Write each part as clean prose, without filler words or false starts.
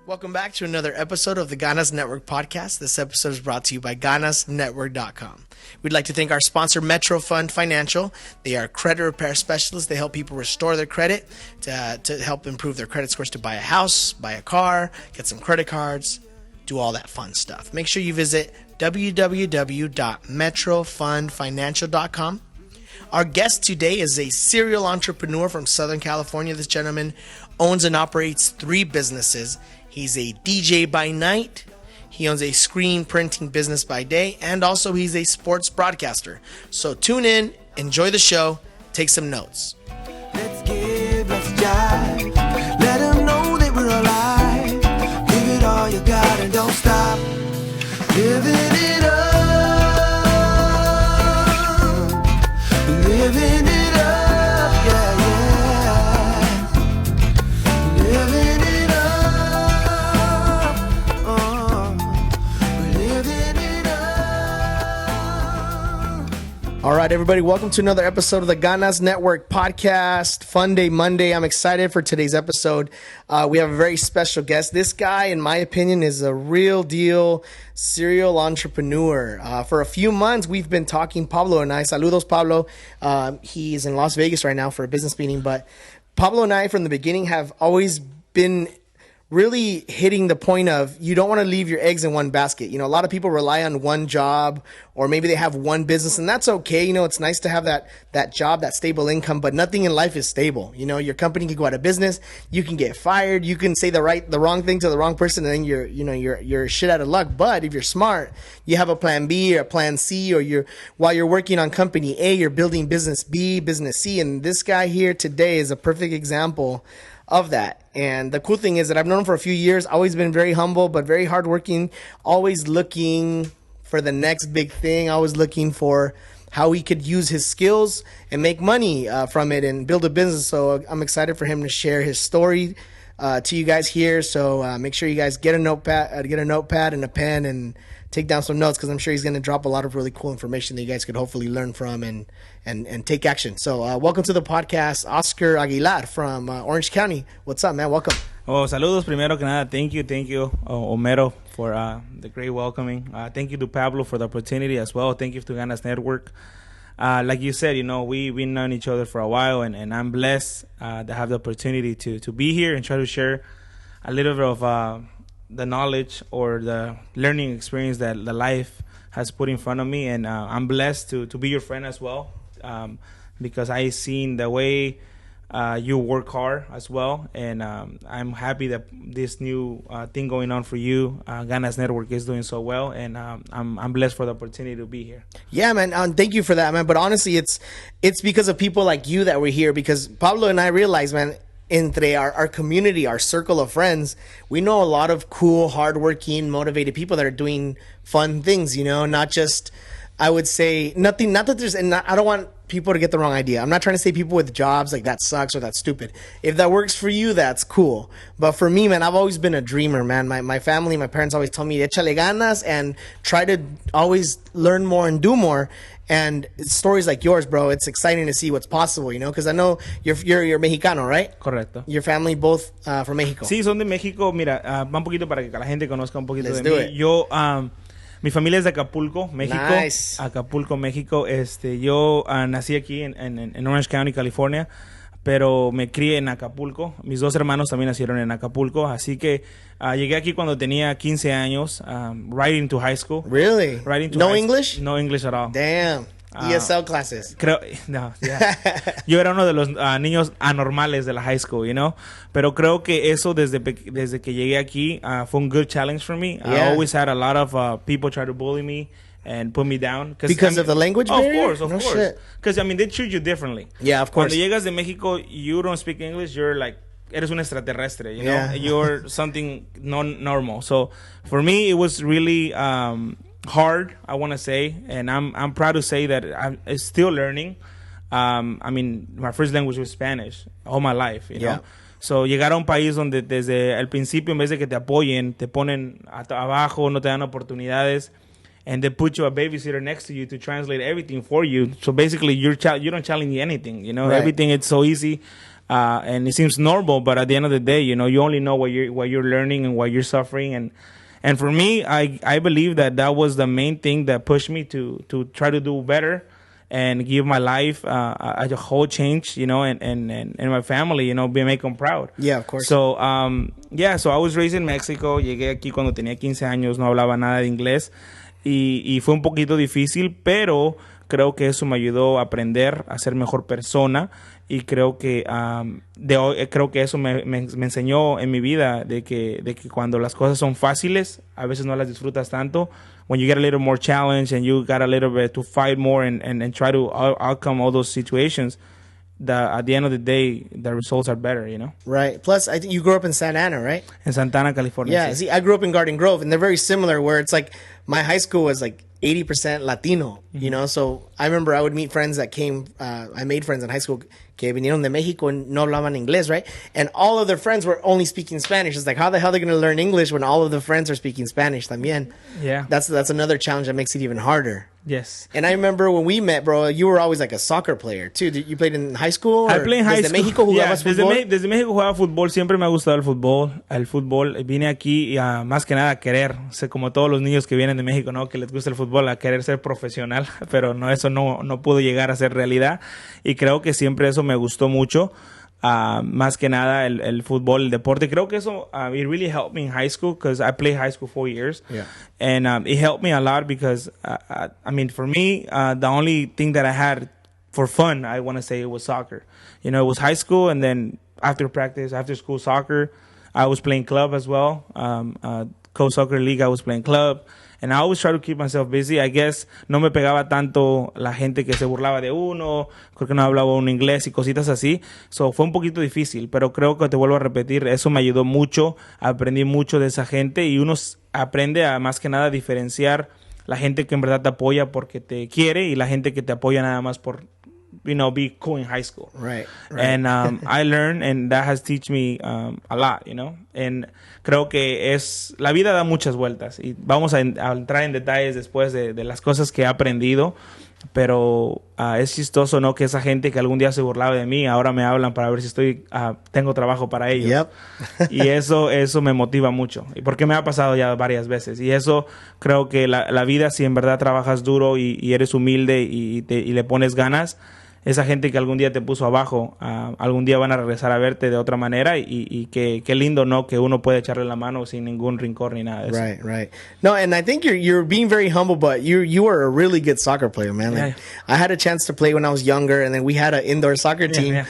Welcome back to another episode of the Ganas Network podcast. This episode is brought to you by GanasNetwork.com. We'd like to thank our sponsor, Metro Fund Financial. They are credit repair specialists. They help people restore their credit to help improve their credit scores to buy a house, buy a car, get some credit cards, do all that fun stuff. Make sure you visit www.metrofundfinancial.com. Our guest today is a serial entrepreneur from Southern California. This gentleman owns and operates 3 businesses. He's a DJ by night, he owns a screen printing business by day, and also he's a sports broadcaster. So tune in, enjoy the show, take some notes. Let's give, let's jive. Let them know that we're alive. Give it all you got and don't stop. Living it up. Living it up, yeah, yeah. Living it up. Oh, we're living it up. All right, everybody, welcome to another episode of the Ganas Network podcast. Fun Day Monday. I'm excited for today's episode. We have a very special guest. This guy, in my opinion, is a real deal serial entrepreneur. For a few months, we've been talking, Pablo and I. Saludos, Pablo. He's in Las Vegas right now for a business meeting, but Pablo and I, from the beginning, have always been really hitting the point of you don't want to leave your eggs in one basket. You know, a lot of people rely on one job, or maybe they have one business, and that's okay. You know, it's nice to have that job, that stable income, but nothing in life is stable. You know, your company can go out of business, you can get fired, you can say the wrong thing to the wrong person, and then you're shit out of luck. But if you're smart, you have a plan B or a plan C, or while you're working on company A, you're building business B, business C, and this guy here today is a perfect example of that. And the cool thing is that I've known him for a few years, always been very humble, but very hardworking, always looking for the next big thing, always looking for how he could use his skills and make money from it and build a business. So I'm excited for him to share his story to you guys here. So make sure you guys get a notepad and a pen and take down some notes, because I'm sure he's going to drop a lot of really cool information that you guys could hopefully learn from and take action. So welcome to the podcast, Oscar Aguilar from Orange County. What's up, man? Welcome. Oh, saludos primero que nada. Thank you, Omero, for the great welcoming. Thank you to Pablo for the opportunity as well. Thank you to Ganas Network. Like you said, you know, we've known each other for a while, and I'm blessed to have the opportunity to be here and try to share a little bit of the knowledge or the learning experience that the life has put in front of me. And I'm blessed to be your friend as well, because I seen the way you work hard as well. And I'm happy that this new thing going on for you, Ganas Network, is doing so well. And I'm blessed for the opportunity to be here. Yeah, man. Thank you for that, man. But honestly, it's because of people like you that we're here, because Pablo and I realized, man, entre our community, our circle of friends, we know a lot of cool, hardworking, motivated people that are doing fun things, you know, not just, I would say, not that there's, and I don't want people to get the wrong idea. I'm not trying to say people with jobs, like, that sucks or that's stupid. If that works for you, that's cool. But for me, man, I've always been a dreamer, man. My family, my parents always told me, échale ganas and try to always learn more and do more. And stories like yours, bro, it's exciting to see what's possible, you know, because I know you're Mexicano, right? Correcto. Your family both from Mexico. Sí, son de México. Mira, va un poquito para que la gente conozca un poquito Let's de do mí. it. Yo, mi familia es de Acapulco, México. Nice. Acapulco, México. Yo nací aquí en Orange County, California, pero me crié en Acapulco. Mis 2 hermanos también nacieron en Acapulco, así que llegué aquí cuando tenía 15 años, right into high school. Really? Right into No high English? School. No English at all. Damn. ESL classes. No, yeah. Yo era uno de los niños anormales de la high school, you know. Pero creo que eso desde que llegué aquí fue un good challenge for me. Yeah. I always had a lot of people try to bully me and put me down. Because of the language barrier? Of course. Because, I mean, they treat you differently. Yeah, of course. Cuando llegas de México, you don't speak English, you're like, eres un extraterrestre, you know? Yeah. You're something non-normal. So, for me, it was really hard, I want to say, and I'm proud to say that I'm still learning. I mean, my first language was Spanish all my life, you know. So, llegar a un país donde desde el principio, en vez de que te apoyen, te ponen abajo, no te dan oportunidades, and they put you a babysitter next to you to translate everything for you. So basically, you don't challenge anything, you know. Right. Everything, it's so easy. and it seems normal, but at the end of the day, you know, you only know what you're learning and what you're suffering. And for me, I believe that was the main thing that pushed me to try to do better and give my life a whole change, you know, and my family, you know, make them proud. Yeah, of course. So, so I was raised in Mexico. Llegué aquí cuando tenía 15 años, no hablaba nada de inglés y fue un poquito difícil, pero creo que eso me ayudó a aprender a ser mejor persona y creo que creo que eso me enseñó en mi vida de que cuando las cosas son fáciles, a veces no las disfrutas tanto. When you get a little more challenge and you got a little bit to fight more and try to outcome all those situations, at the end of the day, the results are better, you know? Right. Plus, I think you grew up in Santa Ana, right? In Santa Ana, California. Yeah. See, I grew up in Garden Grove, and they're very similar, where it's like my high school was like 80% Latino, you know? So I remember I would meet friends that came, I made friends in high school que vinieron de Mexico and no hablaban inglés, right? And all of their friends were only speaking Spanish. It's like, how the hell are they going to learn English when all of the friends are speaking Spanish también? Yeah. That's another challenge that makes it even harder. Yes. And I remember when we met, bro, you were always like a soccer player, too. You played in high school? I played in high school. ¿Desde México jugabas fútbol? Desde México jugaba fútbol. Siempre me ha gustado el fútbol. Vine aquí más que nada a querer. Sé, como todos los niños que vienen de México, ¿no? Que les gusta el fútbol, a querer ser profesional. Pero eso no pudo llegar a ser realidad. Y creo que siempre eso me gustó mucho. Más que nada el fútbol, el deporte. Creo que eso it really helped me in high school because I played high school 4 years. Yeah. And it helped me a lot because, I mean, for me, the only thing that I had for fun, I want to say, it was soccer. You know, it was high school, and then after practice, after school soccer, I was playing club as well. Co-soccer league, I was playing club. And I always try to keep myself busy. I guess no me pegaba tanto la gente que se burlaba de uno, creo que no hablaba un inglés y cositas así. So fue un poquito difícil, pero creo que te vuelvo a repetir, eso me ayudó mucho, aprendí mucho de esa gente y uno aprende a más que nada diferenciar la gente que en verdad te apoya porque te quiere y la gente que te apoya nada más por, you know, be cool in high school. Right. And I learned, and that has taught me a lot, you know. And creo que la vida da muchas vueltas y vamos a entrar en detalles después de las cosas que he aprendido, pero es chistoso, ¿no? Que esa gente que algún día se burlaba de mí, ahora me hablan para ver si tengo trabajo para ellos. Yep. Y eso me motiva mucho, y porque me ha pasado ya varias veces. Y eso creo que la vida, si en verdad trabajas duro y eres humilde y le pones ganas, esa gente que algún día te puso abajo, algún día van a regresar a verte de otra manera y qué lindo, ¿no? Que uno puede echarle la mano sin ningún rincón ni nada de eso. Right. No, and I think you're being very humble, but you were a really good soccer player, man. Like, I had a chance to play when I was younger, and then we had an indoor soccer team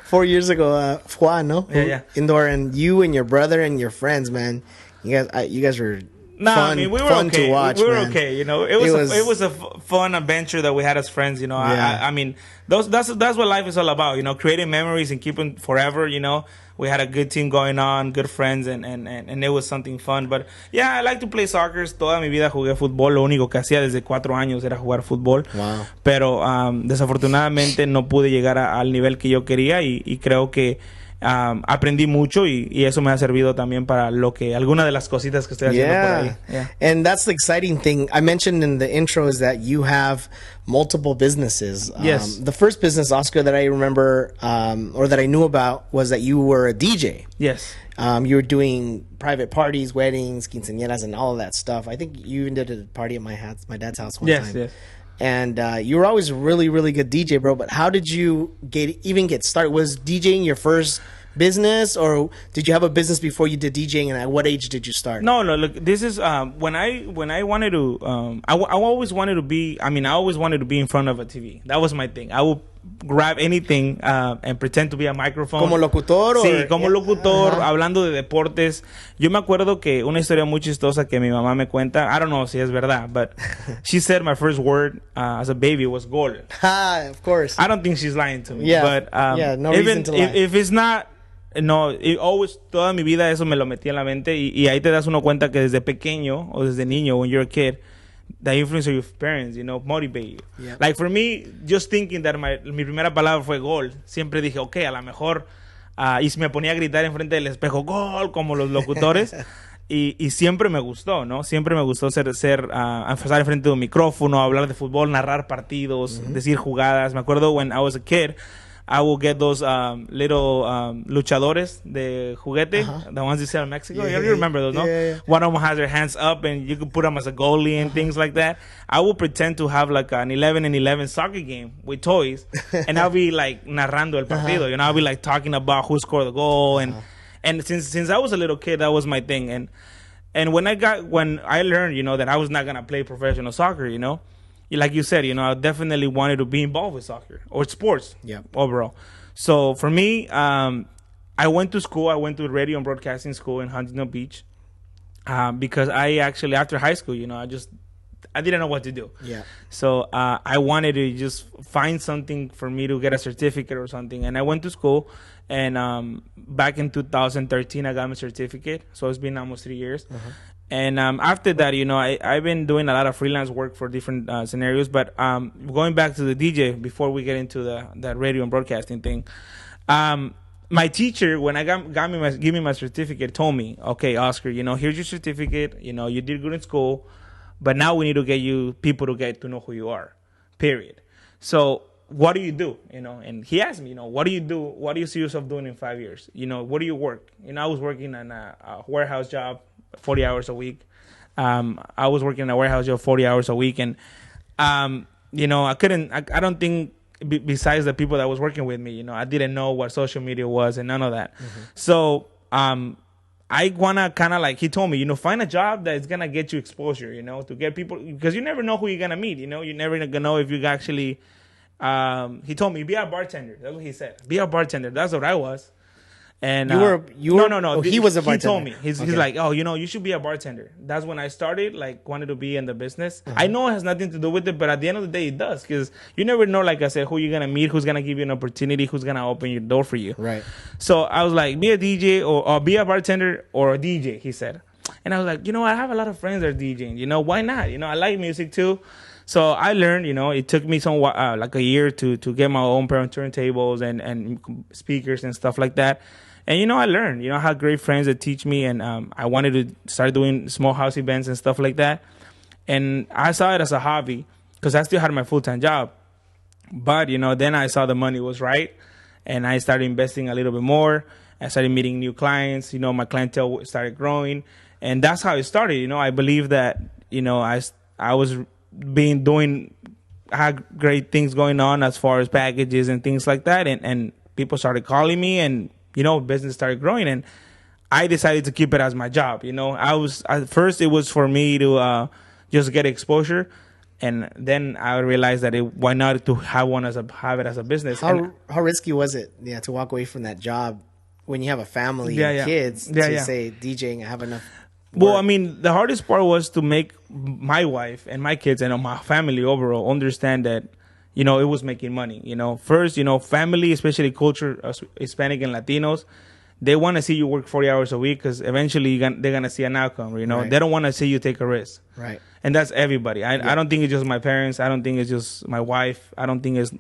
4 years ago. Juan, no? Yeah. Indoor, and you and your brother and your friends, man. You guys were... No, fun, I mean, we were fun okay. To watch, we were man. okay, you know. It was a fun adventure that we had as friends, you know. Yeah. I mean, that's what life is all about, you know, creating memories and keeping forever, you know. We had a good team going on, good friends, and it was something fun. But yeah, I like to play soccer. Toda mi vida jugué fútbol. Lo único que hacía desde 4 años era jugar fútbol. Wow. Pero desafortunadamente no pude llegar al nivel que yo quería y creo que aprendí mucho y eso me ha servido también para alguna de las cositas que estoy haciendo por ahí. Yeah. And that's the exciting thing I mentioned in the intro is that you have multiple businesses. Yes. The first business, Oscar, that I remember or that I knew about was that you were a DJ. Yes. You were doing private parties, weddings, quinceañeras, and all of that stuff. I think you even did a party at my dad's house one time. Yes. And you were always a really, really good DJ, bro. But how did you get started? Was DJing your first business, or did you have a business before you did DJing? And at what age did you start? No. Look, this is when I wanted to. I always wanted to be. I mean, I always wanted to be in front of a TV. That was my thing. I would grab anything and pretend to be a microphone. ¿Como locutor? Sí, como locutor, hablando de deportes. Yo me acuerdo que una historia muy chistosa que mi mamá me cuenta, I don't know si es verdad, but she said my first word as a baby was gol. Of course. I don't think she's lying to me. Yeah, but no reason to lie. If it's not, no, toda mi vida eso me lo metí en la mente y ahí te das uno cuenta que desde pequeño o desde niño, when you're a kid, the influence of your parents, you know, motivate you. Yep. Like for me, just thinking that mi primera palabra fue gol, siempre dije, okay, a lo mejor, y me ponía a gritar enfrente del espejo, gol, como los locutores. Y siempre me gustó, ¿no? Siempre me gustó estar enfrente de un micrófono, hablar de fútbol, narrar partidos, decir jugadas. Me acuerdo when I was a kid, I will get those little luchadores, the juguete, the ones you sell in Mexico. You remember those, no? Yeah. One of them has their hands up, and you can put them as a goalie and things like that. I will pretend to have like an 11-11 soccer game with toys, and I'll be like narrando el partido. You know, I'll be like talking about who scored the goal, and since I was a little kid, that was my thing. And when I learned, you know, that I was not gonna play professional soccer, you know. Like you said, you know, I definitely wanted to be involved with soccer or sports overall. So for me, I went to school. I went to radio and broadcasting school in Huntington Beach because I actually, after high school, you know, I didn't know what to do. Yeah. So I wanted to just find something for me to get a certificate or something. And I went to school. And back in 2013, I got my certificate. So it's been almost 3 years. And after that, you know, I've been doing a lot of freelance work for different scenarios. But going back to the DJ, before we get into the radio and broadcasting thing, my teacher, when I give me my certificate, told me, okay, Oscar, you know, here's your certificate. You know, you did good in school. But now we need to get you people to get to know who you are, period. So what do you do? You know, and he asked me, you know, what do you do? What do you see yourself doing in 5 years? You know, what do you work? You know, I was working on a warehouse job, 40 hours a week. I was working in a warehouse job 40 hours a week. And, you know, I don't think besides the people that was working with me, you know, I didn't know what social media was and none of that. So, I want to kind of like, he told me, you know, find a job that is going to get you exposure, you know, to get people, because you never know who you're going to meet, you know, you never going to know if you actually, he told me, be a bartender. That's what he said. Be a bartender. That's what I was. And you were no. He was a bartender. He told me. He's like, oh, you know, you should be a bartender. That's when I started, like, wanted to be in the business. I know it has nothing to do with it, but at the end of the day, it does, because you never know, like I said, who you're gonna meet, who's gonna give you an opportunity, who's gonna open your door for you. Right. So I was like, be a DJ or be a bartender or a DJ. He said, and I was like, you know, I have a lot of friends that are DJing. You know, why not? You know, I like music too. So I learned, you know, it took me like a year to get my own pair of turntables and speakers and stuff like that. And, you know, I learned, you know, I had great friends that teach me, and I wanted to start doing small house events and stuff like that. And I saw it as a hobby because I still had my full-time job. But, you know, then I saw the money was right, and I started investing a little bit more. I started meeting new clients. You know, my clientele started growing. And that's how it started. You know, I believe that, you know, I was had great things going on as far as packages and things like that. And people started calling me, and, you know, business started growing, and I decided to keep it as my job. You know, at first it was for me to just get exposure, and then I realized that why not to have it as a business. How risky was it? Yeah, to walk away from that job when you have a family and kids to say DJing, I have enough. Well, I mean, the hardest part was to make my wife and my kids and my family overall understand that, you know, it was making money. You know, first, you know, family, especially culture, Hispanic and Latinos, they want to see you work 40 hours a week because eventually they're going to see an outcome, you know. Right. They don't want to see you take a risk. Right. And that's everybody. I don't think it's just my parents. I don't think it's just my wife. I don't think it's,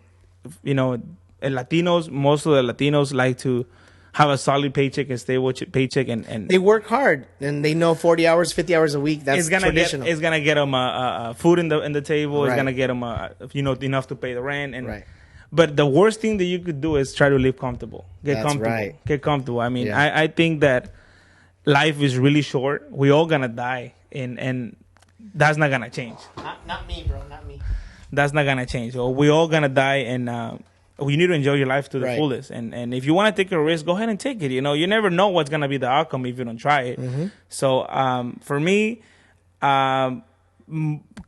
you know, Latinos, most of the Latinos like to have a solid paycheck and stable paycheck, and they work hard, and they know 40 hours, 50 hours a week. That's traditional. It's gonna get them food in the table. Right. It's gonna get them you know, enough to pay the rent. And right. But the worst thing that you could do is try to live comfortable. Get comfortable. I mean, I think that life is really short. We all gonna die, and that's not gonna change. Not me, bro. Not me. That's not gonna change. So we all gonna die, and you need to enjoy your life to the fullest. And if you want to take a risk, go ahead and take it. You know, you never know what's going to be the outcome if you don't try it. Mm-hmm. So for me, I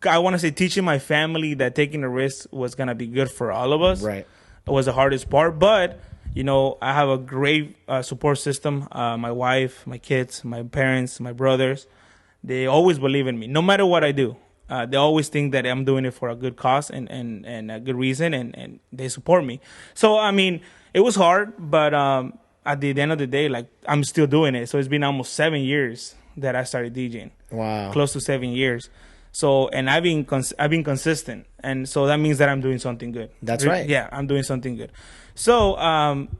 want to say teaching my family that taking a risk was going to be good for all of us. Right. It was the hardest part. But, you know, I have a great support system. My wife, my kids, my parents, my brothers, they always believe in me, no matter what I do. They always think that I'm doing it for a good cause and a good reason, and they support me. So, I mean, it was hard, but at the end of the day, like, I'm still doing it. So it's been almost 7 years that I started DJing. Wow. Close to 7 years. So, and I've been consistent. And so that means that I'm doing something good. That's right. Yeah, I'm doing something good. So,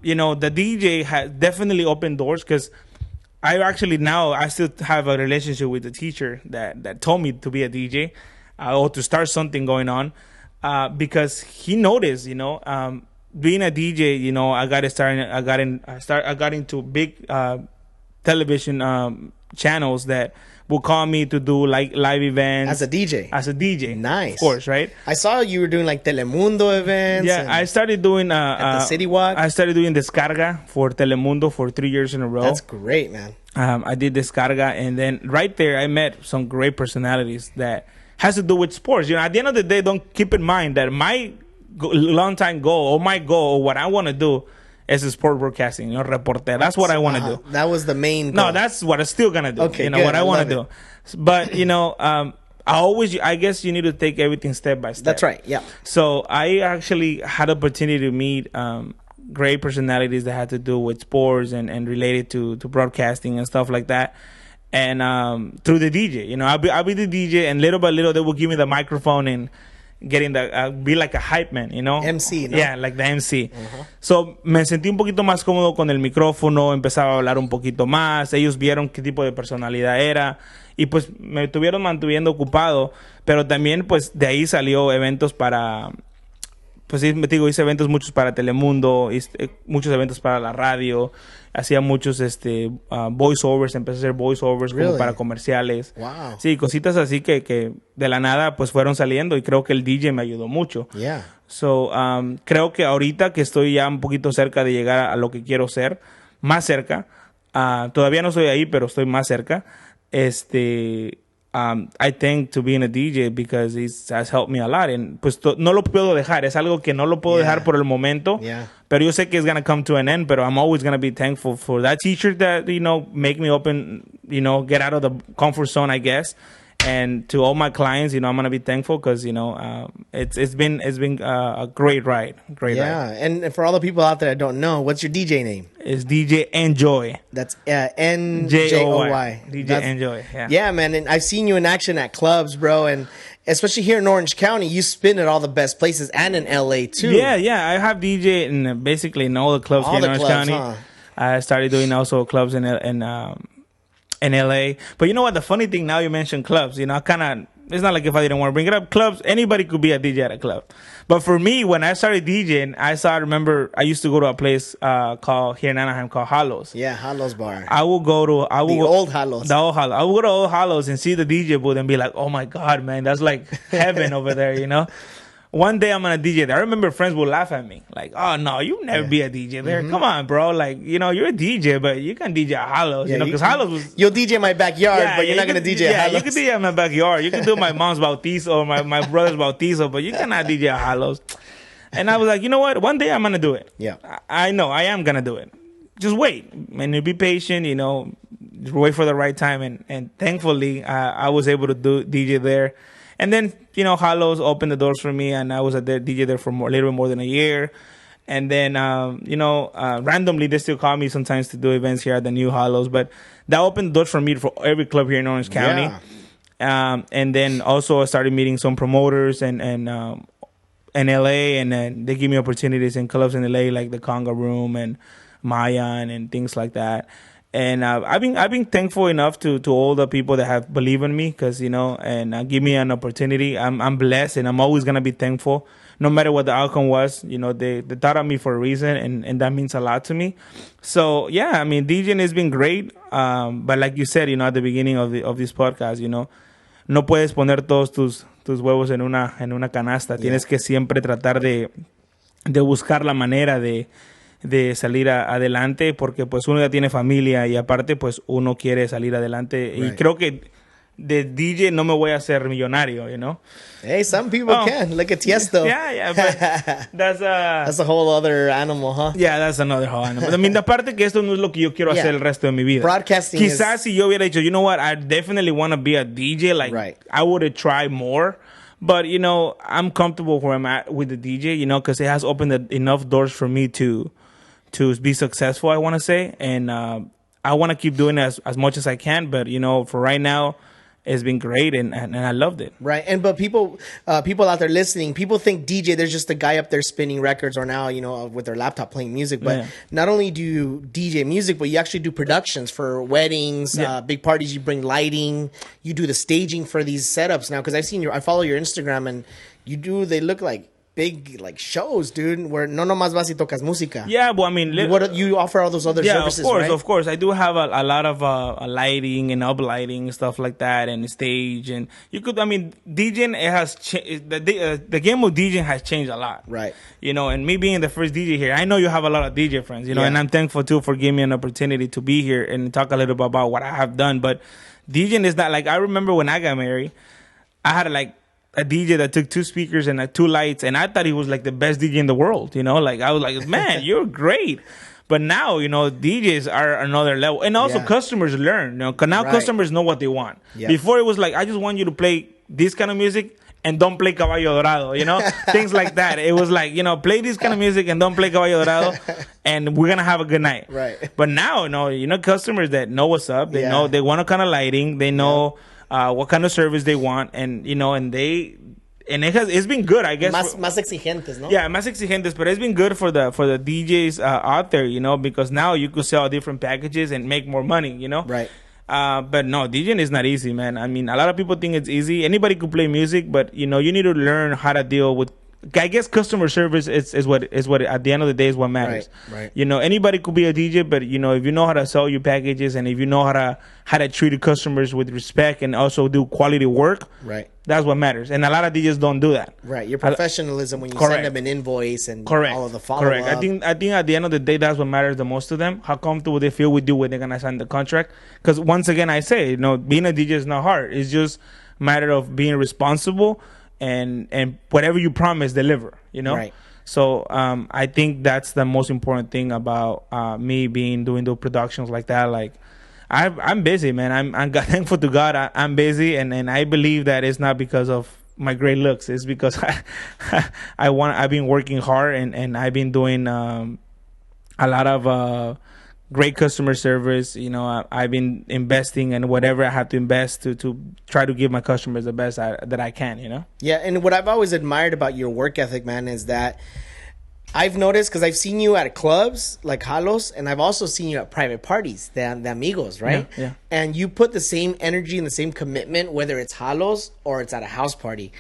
you know, the DJ has definitely opened doors because I still have a relationship with the teacher that told me to be a DJ or to start something going on because he noticed, you know, being a DJ, you know, I got into big television channels that will call me to do like live events As a DJ. Nice, of course, right? I saw you were doing like Telemundo events. Yeah, I started doing at the City Walk. I started doing Descarga for Telemundo for 3 years in a row. That's great, man. I did Descarga, and then right there I met some great personalities that has to do with sports. You know, at the end of the day, don't keep in mind that my long time goal or my goal or what I want to do is sport broadcasting, you know, reporter. That's what I want to do. That was the main goal. No, that's what I'm still gonna do. Okay, you know good. what I want to do. But you know, I guess you need to take everything step by step. That's right. Yeah. So I actually had opportunity to meet great personalities that had to do with sports and related to broadcasting and stuff like that. And through the DJ, you know, I'll be the DJ, and little by little they will give me the microphone and getting be like a hype man, you know? MC, ¿no? Yeah, like the MC. So, me sentí un poquito más cómodo con el micrófono, empezaba a hablar un poquito más, ellos vieron qué tipo de personalidad era, y pues me estuvieron mantuviendo ocupado, pero también pues de ahí salió eventos para... Pues sí, me digo, hice eventos muchos para Telemundo, muchos eventos para la radio, hacía muchos voiceovers, empecé a hacer voiceovers como para comerciales. Wow. Sí, cositas así que de la nada pues fueron saliendo, y creo que el DJ me ayudó mucho. Yeah. So, creo que ahorita que estoy ya un poquito cerca de llegar a lo que quiero ser, más cerca, todavía no estoy ahí, pero estoy más cerca, I thank to being a DJ because it has helped me a lot. And pues no lo puedo dejar. Es algo que no lo puedo dejar por el momento. Yeah. Pero yo sé que it's going to come to an end. Pero I'm always going to be thankful for that teacher that, you know, make me open, you know, get out of the comfort zone, I guess. And to all my clients, you know, I'm going to be thankful because, you know, it's been a great ride. Yeah. And for all the people out there that don't know, what's your DJ name? It's DJ NJOY. That's NJOY. DJ NJOY. Yeah. Yeah, man. And I've seen you in action at clubs, bro. And especially here in Orange County, you spin at all the best places, and in LA too. Yeah. I have DJ in basically in all the clubs here in Orange County. Huh? I started doing also clubs in LA. But you know what? The funny thing, now you mentioned clubs, you know, it's not like if I didn't want to bring it up. Clubs, anybody could be a DJ at a club. But for me, when I started DJing, I remember I used to go to a place called here in Anaheim called Halos. Yeah, Halos Bar. The old Halos. The old Halos. I would go to Old Halos and see the DJ booth and be like, oh my God, man, that's like heaven over there, you know? One day I'm gonna DJ there. I remember friends would laugh at me, like, "Oh no, you never be a DJ there. Come on, bro. Like, you know, you're a DJ, but you can DJ at Halos, you know, because Halos was you'll DJ my backyard, but you're not gonna DJ at Halos. Yeah, you can DJ in my backyard. You can do my mom's bautizo or my brother's bautizo, but you cannot DJ at Halos." And I was like, you know what? One day I'm gonna do it. Yeah, I know I am gonna do it. Just wait and you be patient. You know, wait for the right time. And thankfully, I was able to do DJ there. And then, you know, Halos opened the doors for me, and I was a DJ there for a little bit more than a year. And then, you know, randomly they still call me sometimes to do events here at the new Halos. But that opened the doors for me for every club here in Orange County. Yeah. And then also I started meeting some promoters and in LA, and then they give me opportunities in clubs in LA like the Conga Room and Mayan and things like that. And I've been thankful enough to all the people that have believed in me, because, you know, and give me an opportunity. I'm blessed, and I'm always gonna be thankful, no matter what the outcome was. You know, they thought of me for a reason, and that means a lot to me. So yeah, I mean, DJing has been great. But like you said, you know, at the beginning of this podcast, you know, no puedes poner todos tus huevos en una canasta. Tienes que siempre tratar de buscar la manera de salir adelante, porque pues uno ya tiene familia y aparte pues uno quiere salir adelante. Right. Y creo que de DJ no me voy a hacer millonario, you know? Hey, some people can. Look at Tiesto. Yeah, but that's a whole other animal, huh? Yeah, that's another whole animal. I mean, aparte que esto no es lo que yo quiero hacer el resto de mi vida. Broadcasting Quizás si yo hubiera dicho, you know what, I definitely want to be a DJ, like, I would have tried more. But, you know, I'm comfortable where I'm at with the DJ, you know, because it has opened enough doors for me to be successful, I want to say. And I want to keep doing it as much as I can. But, you know, for right now, it's been great, and I loved it. Right. But people out there listening, people think DJ, there's just a guy up there spinning records, or now, you know, with their laptop playing music. But not only do you DJ music, but you actually do productions for weddings, big parties. You bring lighting. You do the staging for these setups now. Because I follow your Instagram, and they look like big like shows, dude, where no nomás vas y tocas música. Yeah, well, I mean, you offer all those other services, right? Of course. I do have a lot of lighting and uplighting stuff like that, and stage, and you could. I mean, DJing it has the game of DJing has changed a lot, right? You know, and me being the first DJ here, I know you have a lot of DJ friends, you know, and I'm thankful too for giving me an opportunity to be here and talk a little bit about what I have done. But DJing is not like I remember when I got married, I had like a DJ that took 2 speakers and 2 lights, and I thought he was like the best DJ in the world, you know? Like, I was like, man, you're great. But now, you know, DJs are another level. And also customers learn, you know, because now customers know what they want. Yep. Before it was like, I just want you to play this kind of music and don't play Caballo Dorado, you know? Things like that. It was like, you know, play this kind of music and don't play Caballo Dorado, and we're going to have a good night. Right. But now, you know, customers that know what's up, they know, they want a kind of lighting, they know... what kind of service they want, and you know, and it's been good, I guess. Más exigentes, no? Yeah, más exigentes, but it's been good for the DJs out there, you know, because now you could sell different packages and make more money, you know. Right. But no, DJing is not easy, man. I mean, a lot of people think it's easy. Anybody could play music, but you know, you need to learn how to deal with. I guess customer service is what at the end of the day is what matters. Right. You know, anybody could be a DJ, but you know, if you know how to sell your packages and if you know how to treat your customers with respect and also do quality work, right, that's what matters. And a lot of DJs don't do that. Right. Your professionalism when you send them an invoice and all of the follow up. Correct. I think at the end of the day, that's what matters the most to them. How comfortable they feel with you when they're gonna sign the contract. Because once again, I say, you know, being a DJ is not hard. It's just a matter of being responsible. And whatever you promise, deliver, you know? Right. So I think that's the most important thing about me doing those productions like that. Like, I'm busy, man. I'm thankful to God. I'm busy, and I believe that it's not because of my great looks. It's because I've been working hard, and I've been doing a lot of great customer service. You know, I've been investing in whatever I have to invest to try to give my customers the best that I can, you know? Yeah, and what I've always admired about your work ethic, man, is that I've noticed, because I've seen you at clubs like Halos, and I've also seen you at private parties, the amigos, right? Yeah. And you put the same energy and the same commitment, whether it's Halos or it's at a house party.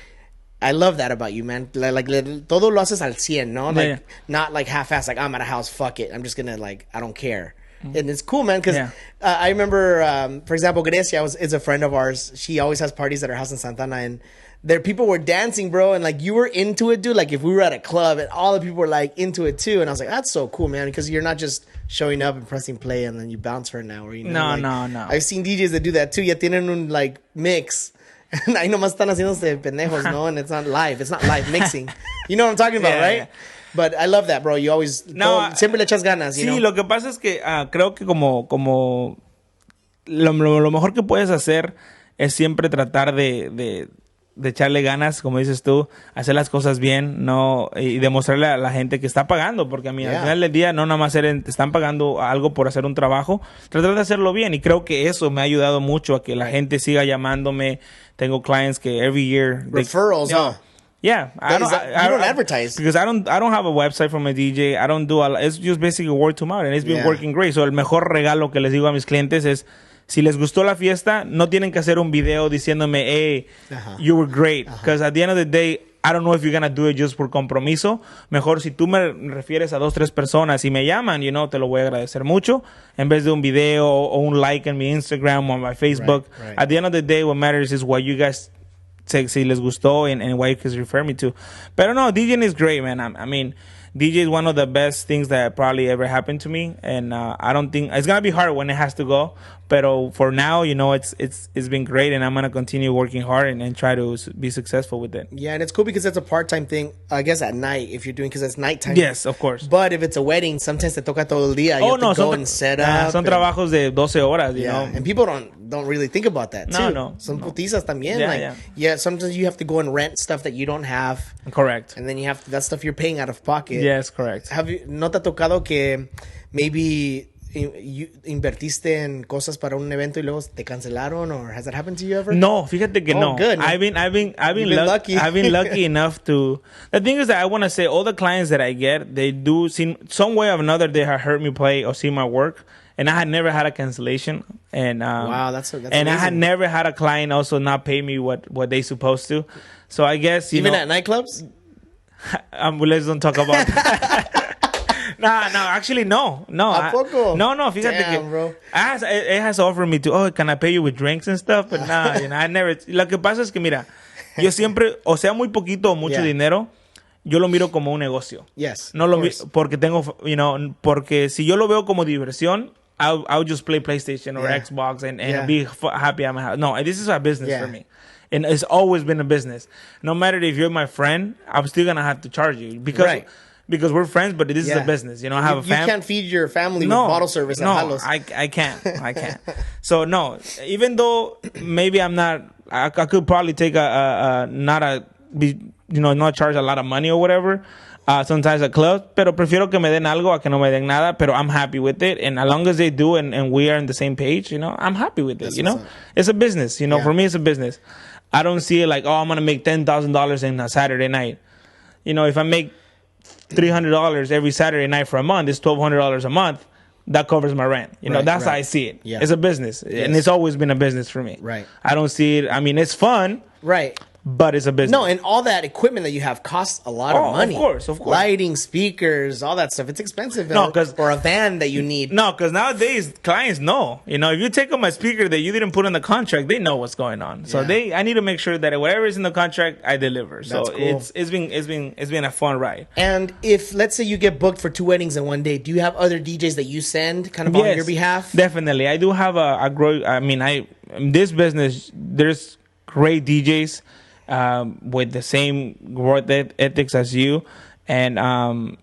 I love that about you, man. Like todo lo haces al 100, no? Like, not like half-assed, like, I'm at a house, fuck it. I'm just gonna, like, I don't care. And it's cool, man, because I remember, for example, Grecia is a friend of ours. She always has parties at her house in Santana, and there people were dancing, bro, and like you were into it, dude. Like if we were at a club and all the people were like into it too, and I was like, that's so cool, man, because you're not just showing up and pressing play and then you bounce for an hour. You know? No. I've seen DJs that do that too. Ya tienen un like mix. And ahí nomás están haciéndose pendejos, no? And it's not live. It's not live mixing. You know what I'm talking about, right? Yeah. But I love that, bro. You always... siempre le echas ganas, you know? Sí, lo que pasa es que creo que como lo mejor que puedes hacer es siempre tratar de echarle ganas, como dices tú, hacer las cosas bien, no, y demostrarle a la gente que está pagando, porque a mí al final del día no nada más te están pagando algo por hacer un trabajo, tratar de hacerlo bien, y creo que eso me ha ayudado mucho a que la gente siga llamándome. Tengo clients que every year... Referrals, huh? Yeah, you don't advertise because I don't have a website for my DJ. I don't do it's just basically word to mouth, and it's been working great. So el mejor regalo que les digo a mis clientes es, si les gustó la fiesta, no tienen que hacer un video diciéndome, hey, you were great, because at the end of the day, I don't know if you're gonna do it just por compromiso. Mejor si tú me refieres a 2, 3 personas y me llaman, you know, te lo voy a agradecer mucho, en vez de un video o un like en mi Instagram o my Facebook. Right. At the end of the day, what matters is what you guys si les gustó and why you can refer me to. Pero no, DJing is great, man. I mean, DJ is one of the best things that probably ever happened to me, and I don't think it's gonna be hard when it has to go. But for now, you know, it's been great, and I'm gonna continue working hard and try to be successful with it. Yeah, and it's cool because it's a part-time thing. I guess at night if you're doing, because it's nighttime. Yes, of course. But if it's a wedding, sometimes te toca todo el día. You have to go and set up. Son trabajos de 12 horas, you know. And people don't really think about that too. No. Son putizas también. Yeah, sometimes you have to go and rent stuff that you don't have. Correct. And then you have that stuff you're paying out of pocket. Yes, correct. ¿No te ha tocado que maybe invertiste en cosas para un evento y luego te cancelaron, or has that happened to you ever? No, fíjate que no. Good. I've been lucky. I've been lucky enough to. The thing is that I want to say all the clients that I get, they do some way or another they have heard me play or see my work, and I had never had a cancellation. And wow, that's and amazing. I had never had a client also not pay me what they supposed to. So I guess even at nightclubs. Let's don't talk about that. No, actually, no. ¿A poco? No, fíjate Damn, que bro. It has offered me to, can I pay you with drinks and stuff? But nah, I never. Lo que pasa es que, mira, yo siempre, o sea, muy poquito o mucho dinero, yo lo miro como un negocio. Yes. No lo porque tengo, porque si yo lo veo como diversión, I'll just play PlayStation or Xbox and be happy at my house. No, this is a business for me. And it's always been a business. No matter if you're my friend, I'm still going to have to charge you. Because we're friends, but this is a business. I have a family. You can't feed your family with bottle service at Halos. I can't. So, no, even though maybe I'm not, I could probably take not charge a lot of money or whatever. Sometimes a club, pero prefiero que me den algo a que no me den nada, pero I'm happy with it. And as long as they do and we are on the same page, I'm happy with it, It's a business, for me it's a business. I don't see it like, I'm going to make $10,000 in a Saturday night. If I make $300 every Saturday night for a month, it's $1,200 a month. That covers my rent. That's how I see it. Yeah. It's a business. Yes. And it's always been a business for me. Right. I don't see it. I mean, it's fun. Right. But it's a business. No, and all that equipment that you have costs a lot of money. Of course. Lighting, speakers, all that stuff. It's expensive. No, or a van that you need. No, because nowadays clients know. If you take them a speaker that you didn't put in the contract, they know what's going on. So I need to make sure that whatever is in the contract, I deliver. So cool. it's been a fun ride. And if let's say you get booked for 2 weddings in one day, do you have other DJs that you send kind of on your behalf? Definitely. I do have a great. I mean, in this business, there's great DJs. With the same work ethics as you. And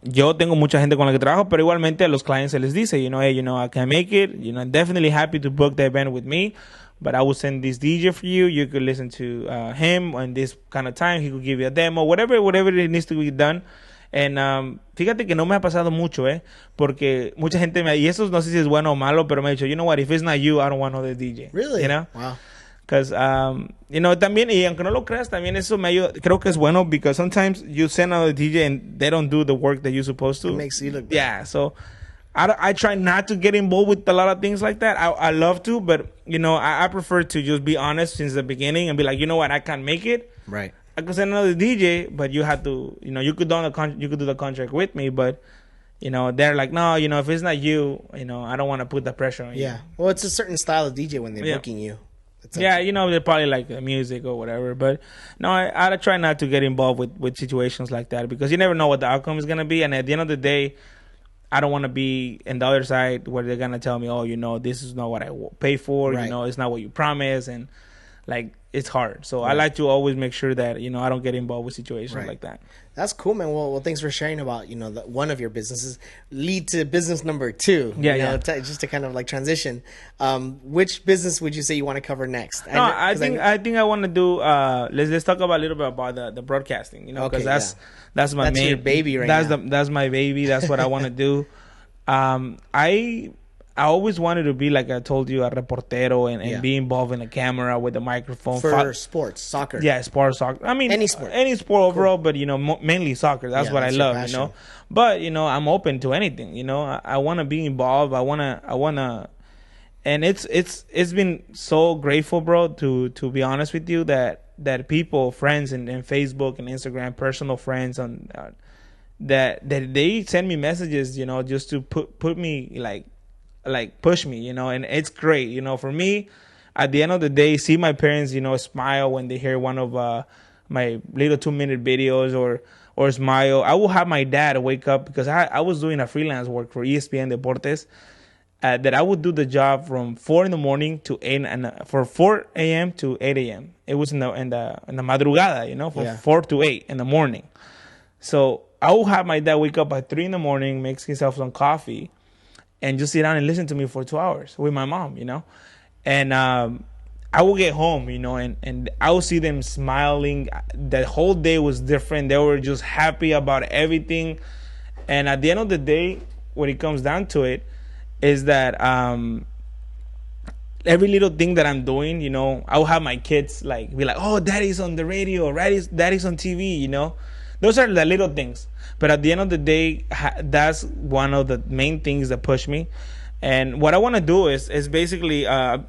yo tengo mucha gente con la que trabajo, pero igualmente a los clients se les dice, hey, I can make it. I'm definitely happy to book the event with me, but I will send this DJ for you. You could listen to him on this kind of time. He could give you a demo, whatever it needs to be done. And fíjate que no me ha pasado mucho, porque mucha gente y eso no sé si es bueno o malo, pero me ha dicho, you know what, if it's not you, I don't want another DJ. Really? Wow. Because, también, y aunque no lo creas, también eso me ayuda. Creo que es bueno because sometimes you send out a DJ and they don't do the work that you're supposed to. It makes you look bad. Yeah, so I try not to get involved with a lot of things like that. I love to, but, I prefer to just be honest since the beginning and be like, you know what, I can't make it. Right. I could send another DJ, but you have to, you could do the contract with me, but... they're like, no, if it's not you, I don't want to put the pressure on you. Yeah. Well, it's a certain style of DJ when they're booking you. They probably like the music or whatever. But no, I try not to get involved with situations like that because you never know what the outcome is going to be. And at the end of the day, I don't want to be in the other side where they're going to tell me, this is not what I pay for. Right. It's not what you promised. And like, it's hard. So I like to always make sure that, I don't get involved with situations like that. That's cool, man. Well, thanks for sharing about, one of your businesses. Lead to business number 2. Just to kind of like transition. Which business would you say you want to cover next? I think I want to do, let's talk about a little bit about the broadcasting, because that's my main your baby That's my baby. That's what I want to do. I always wanted to be, like I told you, a reportero and be involved in the camera with the microphone. For sports, soccer. Yeah, sports, soccer. I mean, any sport overall, but, mainly soccer. That's what I love, But, I'm open to anything, I want to be involved. I want to, and it's been so grateful, bro, to be honest with you, that people, friends in Facebook and Instagram, personal friends on that they send me messages, just to put me like push me, and it's great, for me. At the end of the day, see my parents, smile when they hear one of my little 2-minute videos or smile. I will have my dad wake up because I was doing a freelance work for ESPN Deportes. That I would do the job from 4 in the morning to 8 and for 4 a.m. to 8 a.m. It was in the madrugada, from 4 to 8 in the morning. So I will have my dad wake up at 3 in the morning, makes himself some coffee, and just sit down and listen to me for 2 hours with my mom, And I will get home, and I will see them smiling. The whole day was different. They were just happy about everything. And at the end of the day, when it comes down to it, is that every little thing that I'm doing, I will have my kids be like, oh, daddy's on the radio, daddy's on TV, Those are the little things. But at the end of the day, that's one of the main things that push me. And what I want to do is basically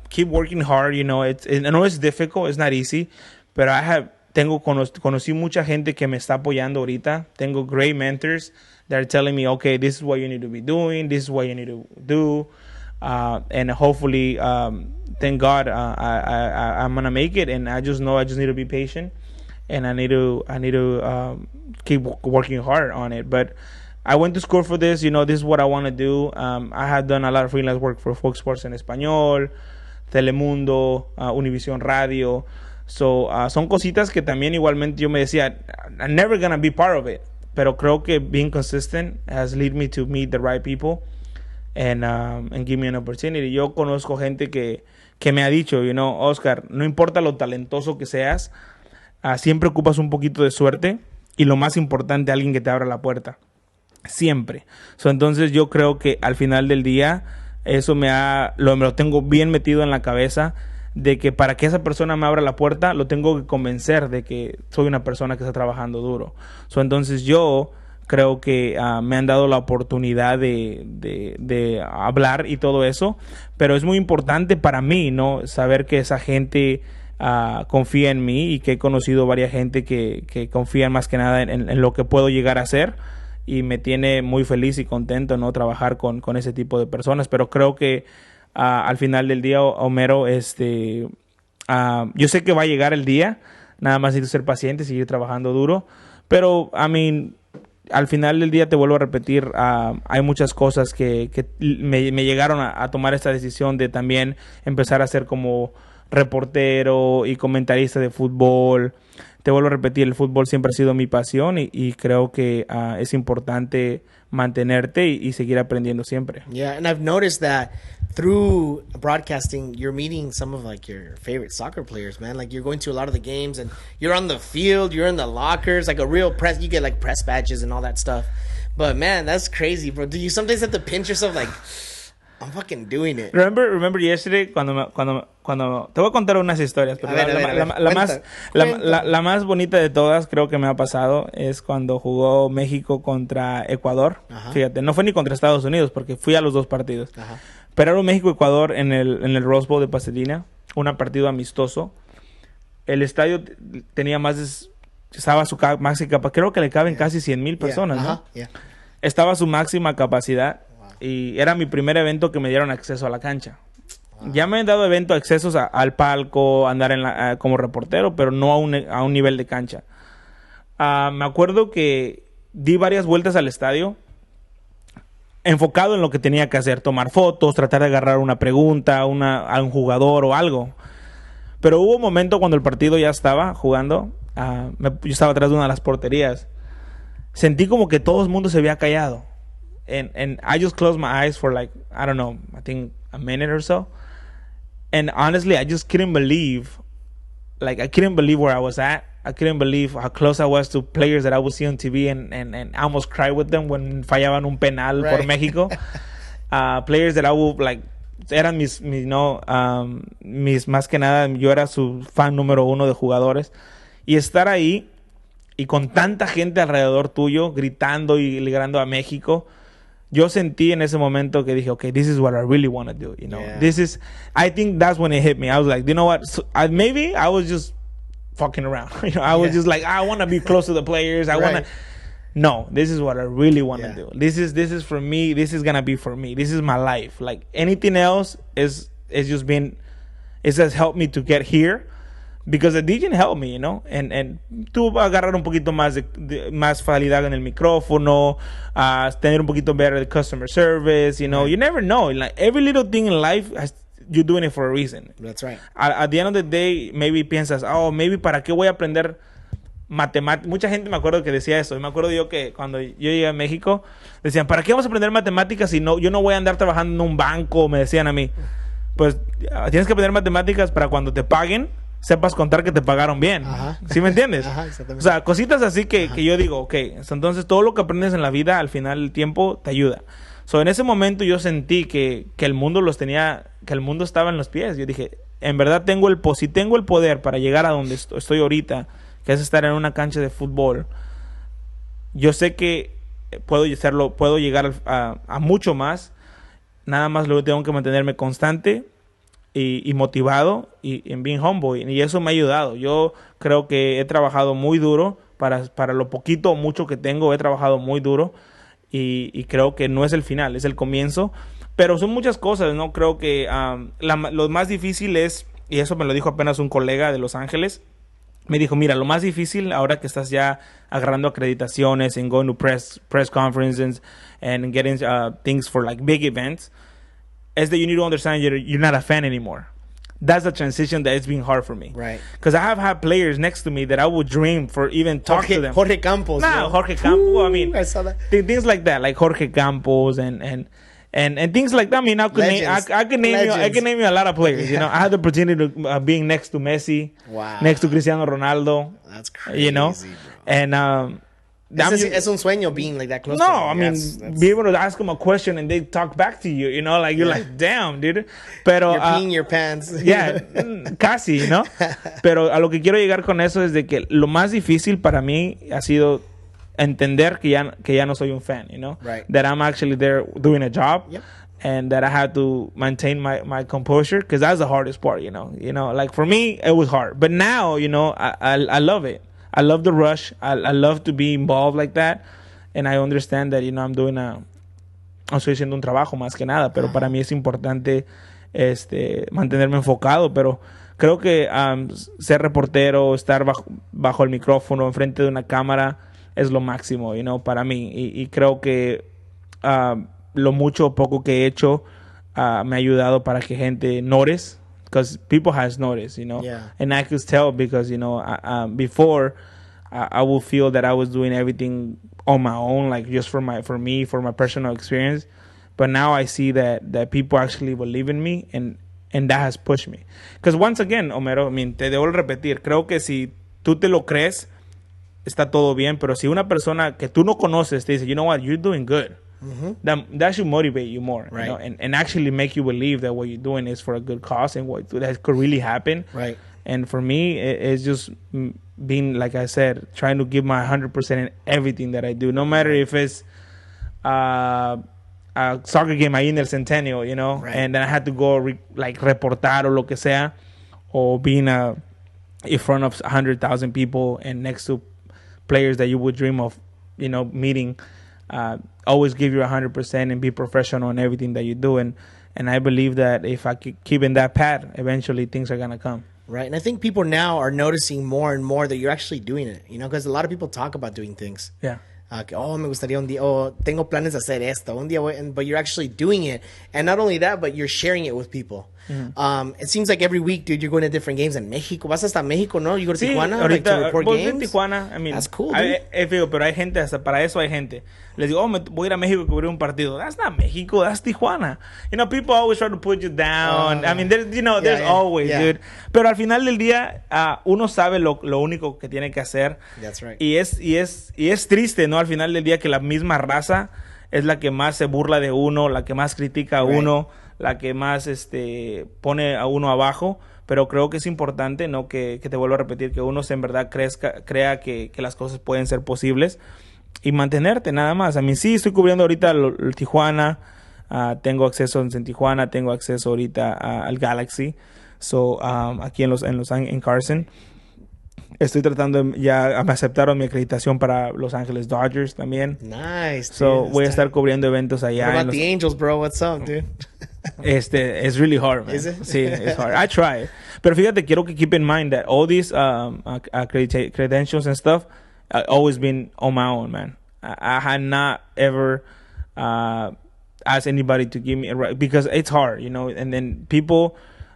keep working hard. I know it's difficult. It's not easy. But I have conocí mucha gente que me está apoyando ahorita. Tengo great mentors that are telling me, okay, this is what you need to be doing, this is what you need to do, and hopefully, thank God, I'm gonna make it. And I just know I just need to be patient, and I need to keep working hard on it. But I went to school for this. This is what I want to do. I have done a lot of freelance work for Fox Sports en español, Telemundo, Univision Radio. So, son cositas que también igualmente yo me decía, I'm never gonna be part of it. Pero creo que being consistent has led me to meet the right people and give me an opportunity. Yo conozco gente que me ha dicho, Oscar, no importa lo talentoso que seas, siempre ocupas un poquito de suerte y lo más importante, alguien que te abra la puerta. Siempre. Entonces yo creo que al final del día eso me lo tengo bien metido en la cabeza, de que para que esa persona me abra la puerta lo tengo que convencer de que soy una persona que está trabajando duro. Entonces yo creo que me han dado la oportunidad de hablar y todo eso, pero es muy importante para mí, saber que esa gente confía en mí, y que he conocido varias gente que confían más que nada en lo que puedo llegar a ser, y me tiene muy feliz y contento trabajar con ese tipo de personas. Pero creo que al final del día, Omero, yo sé que va a llegar el día, nada más necesito ser paciente, seguir trabajando duro, pero al final del día, te vuelvo a repetir, hay muchas cosas que me llegaron a tomar esta decisión de también empezar a ser como reportero y comentarista de fútbol. Te vuelvo a repetir, el fútbol siempre ha sido mi pasión, y creo que es importante mantenerte y seguir aprendiendo siempre. Yeah, and I've noticed that through broadcasting, you're meeting some of like your favorite soccer players, man. Like you're going to a lot of the games, and you're on the field, you're in the lockers, like a real press. You get like press badges and all that stuff. But man, that's crazy, bro. Do you sometimes have to pinch yourself like, I'm fucking doing it? Remember yesterday cuando te voy a contar unas historias, pero la más bonita de todas, creo que me ha pasado, es cuando jugó México contra Ecuador. Ajá. Fíjate, no fue ni contra Estados Unidos, porque fui a los dos partidos. Ajá. Pero era un México-Ecuador en el Rose Bowl de Pasadena, un partido amistoso. El estadio tenía estaba su máxima capacidad, creo que le caben casi 100,000 personas, ¿no? Yeah. Estaba a su máxima capacidad. Y era mi primer evento que me dieron acceso a la cancha. Wow. Ya me han dado accesos al palco, andar como reportero, pero no a un nivel de cancha. Me acuerdo que di varias vueltas al estadio, enfocado en lo que tenía que hacer, tomar fotos, tratar de agarrar una pregunta a un jugador o algo. Pero hubo un momento cuando el partido ya estaba jugando, yo estaba atrás de una de las porterías. Sentí como que todo el mundo se había callado. And I just closed my eyes for like, I don't know, I think a minute or so. And honestly, I just couldn't believe, I couldn't believe where I was at. I couldn't believe how close I was to players that I would see on TV, and I almost cry with them when fallaban un penal por México. Players that I would eran mis más que nada, yo era su fan número 1 de jugadores. Y estar ahí y con tanta gente alrededor tuyo gritando y ligrando a México, yo sentí en ese momento que dije, okay, this is what I really want to do, Yeah. I think that's when it hit me. I was like, you know what? Maybe I was just fucking around. I was just like, I want to be close to the players. I want to. No, this is what I really want to do. This is for me. This is gonna be for me. This is my life. Like anything else is just been. It has helped me to get here. Because the DJ helped me, and tú agarrar un poquito más más facilidad en el micrófono, tener un poquito better the customer service, you never know. Like every little thing in life, you're doing it for a reason. That's right. At the end of the day, maybe piensas, maybe para qué voy a aprender matemáticas. Mucha gente me acuerdo que decía eso. Y me acuerdo yo que cuando yo llegué a México, decían, ¿para qué vamos a aprender matemáticas si yo no voy a andar trabajando en un banco? Me decían a mí. Pues tienes que aprender matemáticas para cuando te paguen, sepas contar que te pagaron bien. Ajá. ¿Sí me entiendes? Ajá, exactamente. O sea, cositas así que yo digo, ok, entonces todo lo que aprendes en la vida, al final del tiempo, te ayuda. En ese momento yo sentí que el mundo que el mundo estaba en los pies. Yo dije, en verdad si tengo el poder para llegar a donde estoy ahorita, que es estar en una cancha de fútbol, yo sé que puedo llegar a mucho más. Nada más luego tengo que mantenerme constante y motivado y en being humble. Y eso me ha ayudado. Yo creo que he trabajado muy duro para lo poquito o mucho que tengo. He trabajado muy duro y creo que no es el final, es el comienzo. Pero son muchas cosas, ¿no? Creo que lo más difícil es, y eso me lo dijo apenas un colega de Los Ángeles, me dijo, mira, lo más difícil ahora que estás ya agarrando acreditaciones and going to press conferences and getting things for like big events, is that you need to understand you're not a fan anymore. That's the transition that it's been hard for me. Right. Because I have had players next to me that I would dream for even talk to them. Jorge Campos. Nah, Jorge Campos. I mean, I saw that. Things like that, like Jorge Campos and things like that. I mean, I could name you a lot of players. You know, I had the opportunity to being next to Messi, wow, next to Cristiano Ronaldo. That's crazy. You know, bro. And es un sueño being like that close no, to them. I mean, that's... be able to ask them a question and they talk back to you, you know, like you're like, damn, dude. Pero, you're peeing your pants. Yeah, casi, you know. Pero a lo que quiero llegar con eso es de que lo más difícil para mí ha sido entender que ya no soy un fan, you know. Right. That I'm actually there doing a job. Yep. And that I had to maintain my composure because that's the hardest part, you know. You know, like for me, it was hard. But now, you know, I love it. I love the rush. I love to be involved like that. And I understand that, you know, estoy haciendo un trabajo más que nada, pero para mí es importante mantenerme enfocado. Pero creo que ser reportero, estar bajo el micrófono, enfrente de una cámara, es lo máximo, you know, para mí. Y creo que lo mucho o poco que he hecho me ha ayudado para que gente notice. Because people has noticed, you know, yeah. And I could tell because, you know, before I would feel that I was doing everything on my own, like just for my personal experience. But now I see that people actually believe in me, and that has pushed me. Because once again, Omero, I mean, te debo repetir, creo que si tú te lo crees, está todo bien. Pero si una persona que tú no conoces te dice, you know what, you're doing good. Mm-hmm. That should motivate you more, right. You know, and actually make you believe that what you're doing is for a good cause and what that could really happen. Right. And for me, it's just being, like I said, trying to give my 100% in everything that I do, no matter if it's a soccer game ahí en el Centennial, you know, right. And then I had to go reportar o lo que sea, or being in front of 100,000 people and next to players that you would dream of, you know, meeting. Always give you 100% and be professional in everything that you do. And I believe that if I keep in that path, eventually things are going to come. Right. And I think people now are noticing more and more that you're actually doing it, you know, because a lot of people talk about doing things. Yeah. Me gustaría un día, tengo planes de hacer esto, un día but you're actually doing it. And not only that, but you're sharing it with people. Mm-hmm. It seems like every week, dude, you're going to different games in Mexico. Vas hasta Mexico, ¿no? You go to Tijuana ahorita, to report games? Tijuana, I mean, that's cool, dude. Pero hay gente, hasta para eso hay gente. Les digo, voy a ir a México a cubrir un partido. That's not Mexico, that's Tijuana. You know, people always try to put you down. I mean, there's always, dude. Pero al final del día, uno sabe lo único que tiene que hacer. That's right. Y es triste, ¿no? Al final del día que la misma raza es la que más se burla de uno, la que más critica a uno, la que más pone a uno abajo. Pero creo que es importante, ¿no? Que te vuelvo a repetir, que uno en verdad crea que las cosas pueden ser posibles y mantenerte nada más. A mí sí estoy cubriendo ahorita el Tijuana, tengo acceso en Tijuana, tengo acceso ahorita al Galaxy, aquí en Carson. Estoy tratando ya me aceptaron mi acreditación para Los Ángeles Dodgers también. Nice. So voy a estar cubriendo eventos allá. What about the Angels, bro? What's up, dude? It's really hard, man. Is it? Sí, it's hard. I try. Pero fíjate, quiero que keep in mind that all these credentials and stuff always been on my own, man. I had not ever asked anybody to give me a because it's hard, you know. And then people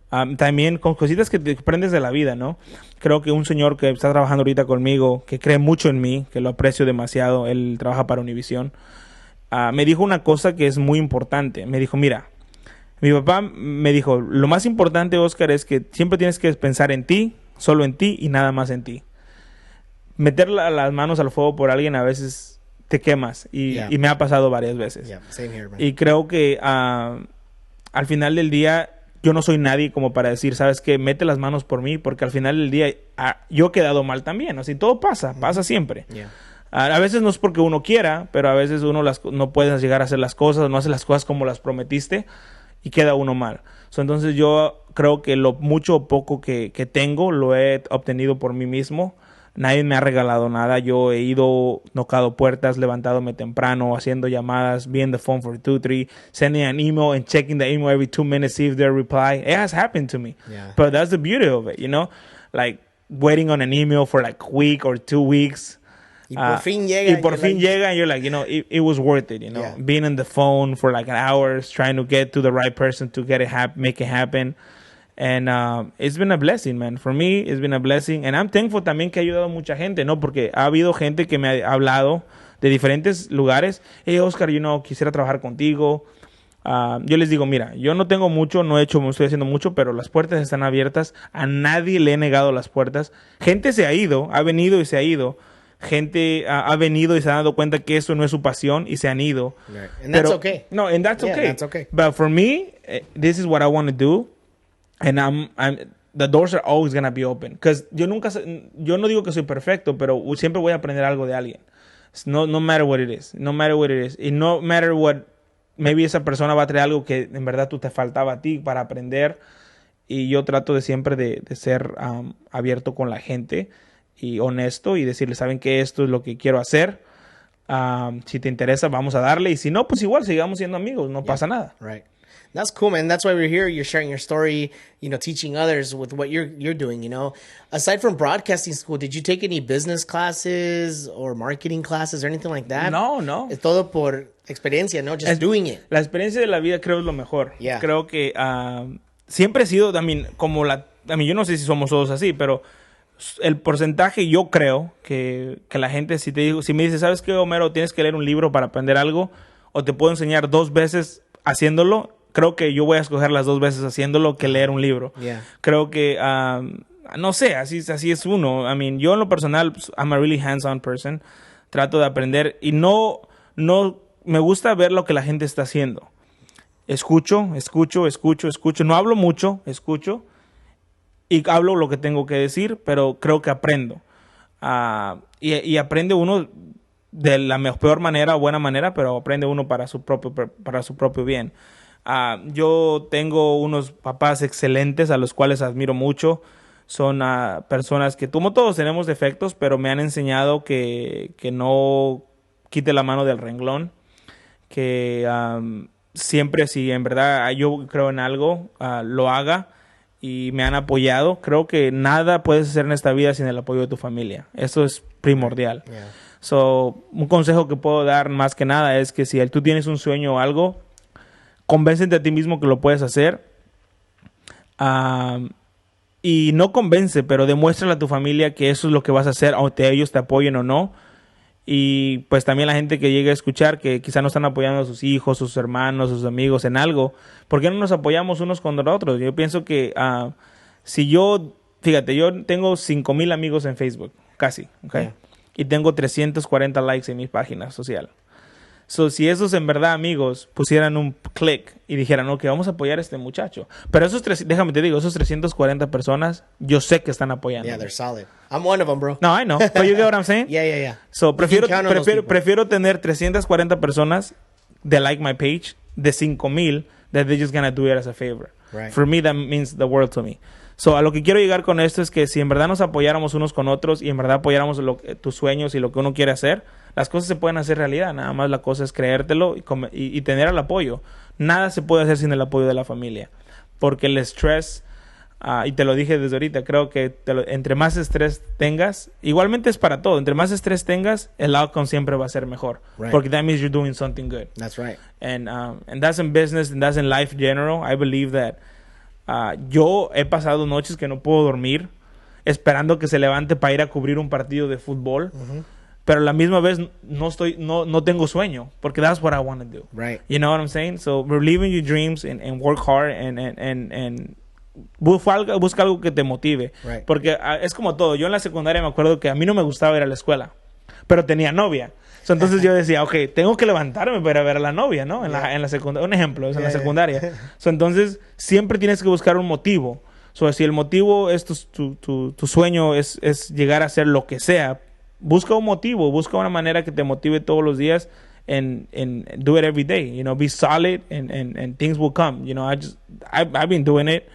también con cositas que te aprendes de la vida, ¿no? Creo que un señor que está trabajando ahorita conmigo, que cree mucho en mí, que lo aprecio demasiado, él trabaja para Univision, me dijo una cosa que es muy importante. Me dijo, mira, mi papá me dijo, lo más importante, Oscar, es que siempre tienes que pensar en ti, solo en ti y nada más en ti. Meter las manos al fuego por alguien a veces te quemas y me ha pasado varias veces. Same here, man. Y creo que al final del día yo no soy nadie como para decir, ¿sabes qué? Mete las manos por mí, porque al final del día yo he quedado mal también. Así todo pasa siempre. A veces no es porque uno quiera, pero a veces uno no puede llegar a hacer las cosas, no hace las cosas como las prometiste. y queda uno mal. So, entonces yo creo que lo mucho o poco que tengo lo he obtenido por mí mismo. Nadie me ha regalado nada. Yo he ido, tocado puertas, levantándome temprano, haciendo llamadas, being on the phone for 2, 3, sending an email and checking the email every 2 minutes, see if they reply. It has happened to me. Yeah. But that's the beauty of it, you know? Like, waiting on an email for like a week or 2 weeks. Y por fin llega. Y por fin llega, and you're like, you know, it was worth it, you know? Yeah. Being on the phone for like an hour, trying to get to the right person to get it make it happen. And it's been a blessing, man. For me, it's been a blessing. And I'm thankful también que ha ayudado a mucha gente, ¿no? Porque ha habido gente que me ha hablado de diferentes lugares. Hey, Oscar, you know, quisiera trabajar contigo. Yo les digo, mira, yo no tengo mucho, no estoy haciendo mucho, pero las puertas están abiertas. A nadie le he negado las puertas. Gente se ha ido, ha venido y se ha ido. Gente ha venido y se ha dado cuenta que eso no es su pasión y se han ido. Right. And that's okay. No, and that's Yeah, okay. that's okay. But for me, this is what I want to do. And the doors are always going to be open. Because yo no digo que soy perfecto, pero siempre voy a aprender algo de alguien. No matter what it is. No matter what it is. Y no matter what, maybe esa persona va a traer algo que en verdad tú te faltaba a ti para aprender. Y yo trato de siempre de ser abierto con la gente y honesto y decirle, ¿saben qué? Esto es lo que quiero hacer. Si te interesa, vamos a darle. Y si no, pues igual, sigamos siendo amigos. No pasa nada. Right. That's cool, man. That's why we're here. You're sharing your story, you know, teaching others with what you're doing, you know. Aside from broadcasting school, did you take any business classes or marketing classes or anything like that? No. Es todo por experiencia, ¿no? Just doing it. La experiencia de la vida creo es lo mejor. Yeah. Creo que siempre he sido también como yo no sé si somos todos así, pero el porcentaje yo creo que la gente, si me dice, ¿sabes qué, Omero? Tienes que leer un libro para aprender algo o te puedo enseñar 2 veces haciéndolo. Creo que yo voy a escoger las 2 veces haciéndolo que leer un libro. Yeah. Creo que, no sé, así es uno. I mean, yo en lo personal, I'm a really hands-on person. Trato de aprender y no me gusta ver lo que la gente está haciendo. Escucho. No hablo mucho, escucho. Y hablo lo que tengo que decir, pero creo que aprendo. Y aprende uno de la peor manera o buena manera, pero aprende uno para su propio bien. Yo tengo unos papás excelentes a los cuales admiro mucho. Son personas que, como todos, tenemos defectos, pero me han enseñado que no quite la mano del renglón. Que siempre, si en verdad yo creo en algo, lo haga. Y me han apoyado. Creo que nada puedes hacer en esta vida sin el apoyo de tu familia. Eso es primordial. Yeah. So, un consejo que puedo dar más que nada es que si tú tienes un sueño o algo, convéncete a ti mismo que lo puedes hacer. Y no convence, pero demuéstrale a tu familia que eso es lo que vas a hacer, aunque ellos te apoyen o no. Y pues también la gente que llegue a escuchar que quizá no están apoyando a sus hijos, sus hermanos, sus amigos en algo. ¿Por qué no nos apoyamos unos con otros? Yo pienso que fíjate, yo tengo 5,000 amigos en Facebook, casi, ¿okay? Yeah. Y tengo 340 likes en mi página social. So, si esos en verdad amigos pusieran un click y dijeran, ok, vamos a apoyar a este muchacho. Pero déjame te digo, esos 340 personas, yo sé que están apoyando. Yeah, they're solid. I'm one of them, bro. No, I know. But you get what I'm saying? Yeah. So, prefiero tener 340 personas de like my page de 5,000 that they're just gonna do it as a favor. Right. For me, that means the world to me. So, a lo que quiero llegar con esto es que si en verdad nos apoyáramos unos con otros y en verdad apoyáramos tus sueños y lo que uno quiere hacer, las cosas se pueden hacer realidad. Nada más la cosa es creértelo y tener el apoyo. Nada se puede hacer sin el apoyo de la familia. Porque el estrés, y te lo dije desde ahorita, creo que entre más estrés tengas, igualmente es para todo. Entre más estrés tengas, el outcome siempre va a ser mejor. Right. Porque that means you're doing something good. That's right. And that's in business and that's in life general. I believe that yo he pasado noches que no puedo dormir esperando que se levante para ir a cubrir un partido de fútbol. Uh-huh. Pero a la misma vez no tengo sueño, porque that's what I want to do. Right. You know what I'm saying? So, believe in your dreams and work hard and busca algo que te motive. Right. Porque es como todo. Yo en la secundaria me acuerdo que a mí no me gustaba ir a la escuela, pero tenía novia. So, entonces yo decía, ok, tengo que levantarme para ver a la novia, ¿no? En la secundaria. Un ejemplo, en la secundaria. So, entonces, siempre tienes que buscar un motivo. So, si el motivo es tu sueño es llegar a hacer lo que sea, busca un motivo, busca una manera que te motive todos los días and do it every day. You know, be solid, and things will come. You know, I've been doing it.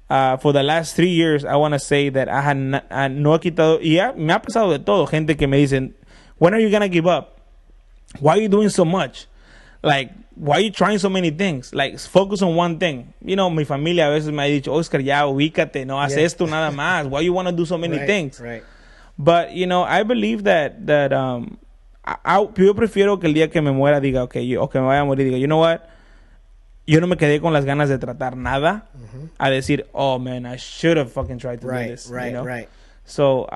For the last 3 years, I want to say that no he quitado, y me ha pasado de todo, gente que me dicen, when are you going to give up? Why are you doing so much? Like, why are you trying so many things? Like, focus on one thing. You know, mi familia a veces me ha dicho, Oscar, ya ubícate, no haces esto nada más. Why you want to do so many things? Right. But, you know, I believe that yo prefiero que el día que me muera diga, o que me vaya a morir, diga, you know what? Yo no me quedé con las ganas de tratar nada a decir, oh, man, I should have fucking tried to do this. Right. So,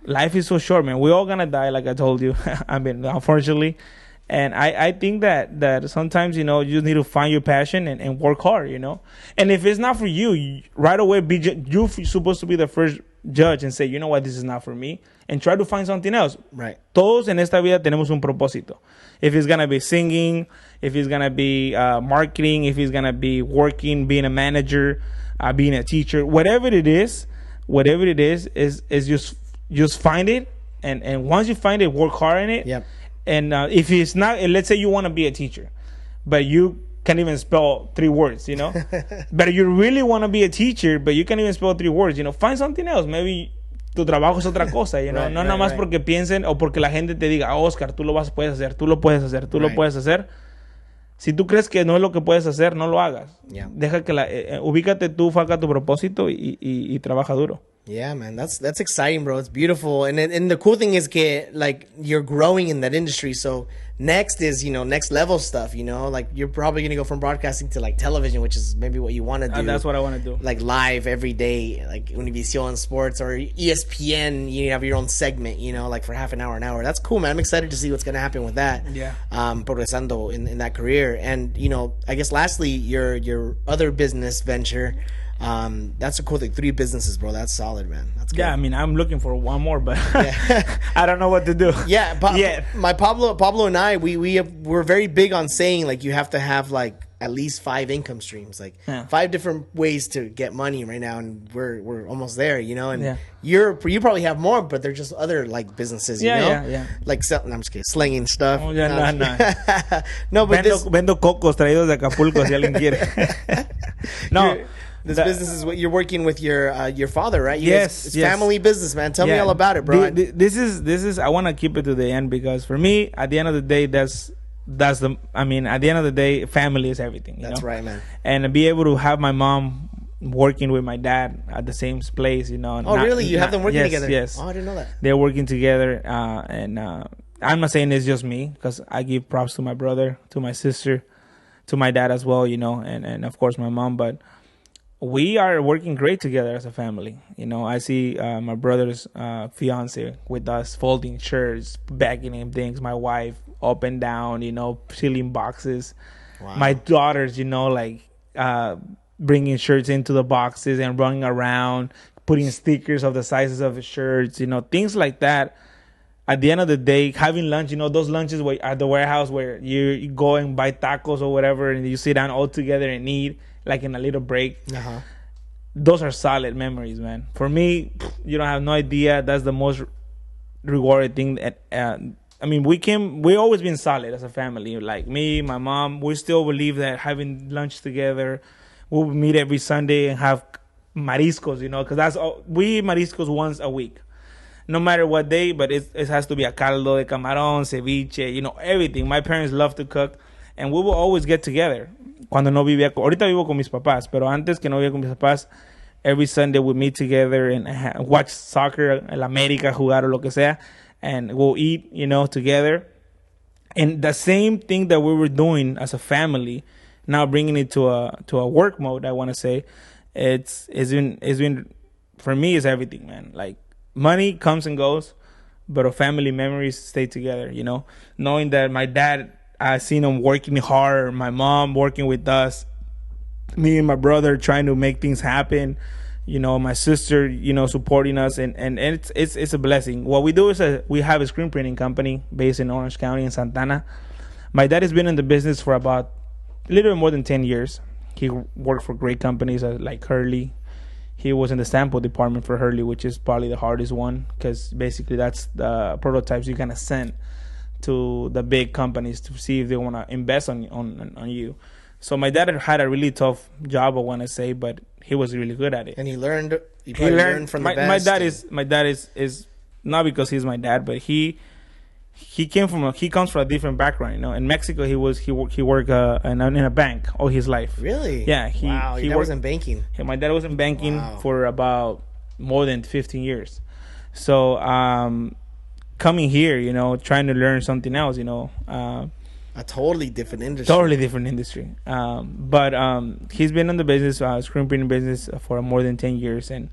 life is so short, man. We're all going to die, like I told you. I mean, unfortunately. And I think that sometimes, you know, you just need to find your passion and work hard, you know. And if it's not for you, right away, you're supposed to be the first judge and say, you know what, this is not for me. And try to find something else. Right. Todos en esta vida tenemos un propósito. If it's going to be singing, if it's going to be marketing, if it's going to be working, being a manager, being a teacher, whatever it is just find it. And once you find it, work hard in it. Yep. And if it's not, let's say you want to be a teacher, but you can't even spell 3 words, you know? But you really want to be a teacher, but you can't even spell 3 words, you know? Find something else. Maybe tu trabajo es otra cosa, you know? No nada más porque piensen o porque la gente te diga, Oscar, tú lo puedes hacer, tú lo puedes hacer, tú lo puedes hacer. Si tú crees que no es lo que puedes hacer, no lo hagas. Yeah. Deja que ubícate tú, faca tu propósito y trabaja duro. Yeah, man, that's exciting, bro. It's beautiful, and the cool thing is, like, you're growing in that industry. So next is, you know, next level stuff. You know, like, you're probably gonna go from broadcasting to like television, which is maybe what you want to do. That's what I want to do. Like live every day, like Univision Sports or ESPN. You have your own segment, you know, like for half an hour. That's cool, man. I'm excited to see what's gonna happen with that. Yeah. Progresando in that career, and you know, I guess lastly, your other business venture. That's a cool thing. 3 businesses, bro. That's solid, man. That's good. Yeah, I mean, I'm looking for one more, but I don't know what to do. Yeah, my Pablo and I, we're very big on saying, like, you have to have like at least 5 income streams, like 5 different ways to get money right now, and we're almost there, you know. And you probably have more, but they're just other like businesses, you know. Yeah. Like selling, I'm just kidding, slinging stuff. Oh, yeah, no. No, but vendo cocos traídos de Acapulco si alguien quiere. No. This business is what you're working with your father, right? Yes, it's family business, man. Tell me all about it, bro. This is. I want to keep it to the end because for me, at the end of the day, at the end of the day, family is everything. That's right, man. And to be able to have my mom working with my dad at the same place, you know. Oh, really? You have them working together? Yes. Oh, I didn't know that. They're working together, and I'm not saying it's just me because I give props to my brother, to my sister, to my dad as well, you know, and of course my mom, but. We are working great together as a family. You know, I see my brother's fiance with us folding shirts, bagging him things. My wife up and down, you know, sealing boxes. Wow. My daughters, you know, like bringing shirts into the boxes and running around, putting stickers of the sizes of the shirts, you know, things like that. At the end of the day, having lunch, you know, those lunches at the warehouse where you go and buy tacos or whatever and you sit down all together and eat. Like in a little break. Those are solid memories, man. For me, you don't have no idea. That's the most rewarding thing. I mean, we always been solid as a family. Like me, my mom, we still believe that having lunch together, we'll meet every Sunday and have mariscos, you know, because that's all, we eat mariscos once a week. No matter what day, but it has to be a caldo de camarón, ceviche, you know, everything. My parents love to cook, and we will always get together. Cuando no vivía, ahorita vivo con mis papás, pero antes que no vivía con mis papás, every Sunday we meet together and watch soccer, el América jugar o lo que sea, and we'll eat, you know, together. And the same thing that we were doing as a family, now bringing it to a work mode, I want to say, it's been for me is everything, man. Like money comes and goes, but our family memories stay together, you know, knowing that my dad. I seen him working hard, my mom working with us, me and my brother trying to make things happen, you know, my sister, you know, supporting us, and it's a blessing. What we do is we have a screen printing company based in Orange County in Santana. My dad has been in the business for about a little bit more than 10 years. He worked for great companies like Hurley. He was in the sample department for Hurley, which is probably the hardest one because basically that's the prototypes you're going to send to the big companies to see if they want to invest on you. So my dad had a really tough job, I want to say, but he was really good at it. And he learned from the best. My dad is not because he's my dad, but he comes from a different background. You know, in Mexico he worked in a bank all his life. Really? Yeah. He was in banking. My dad was in banking for about more than 15 years. So coming here, you know, trying to learn something else, you know. A totally different industry. But he's been in the business, screen printing business, for more than 10 years. And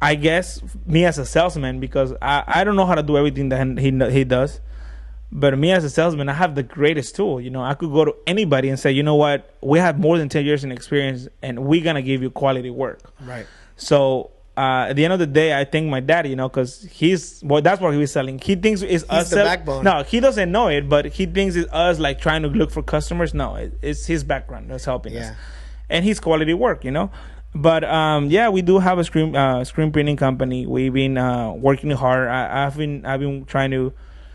I guess me as a salesman, because I don't know how to do everything that he does. But me as a salesman, I have the greatest tool. You know, I could go to anybody and say, you know what, we have more than 10 years in experience and we're going to give you quality work. Right. So at the end of the day, I thank my dad, you know, because that's what he was selling. He thinks it's us. The backbone. No, he doesn't know it, but he thinks it's us like trying to look for customers. No, it's his background that's helping us. And his quality work, you know. But we do have a screen printing company. We've been working hard. I've been trying to,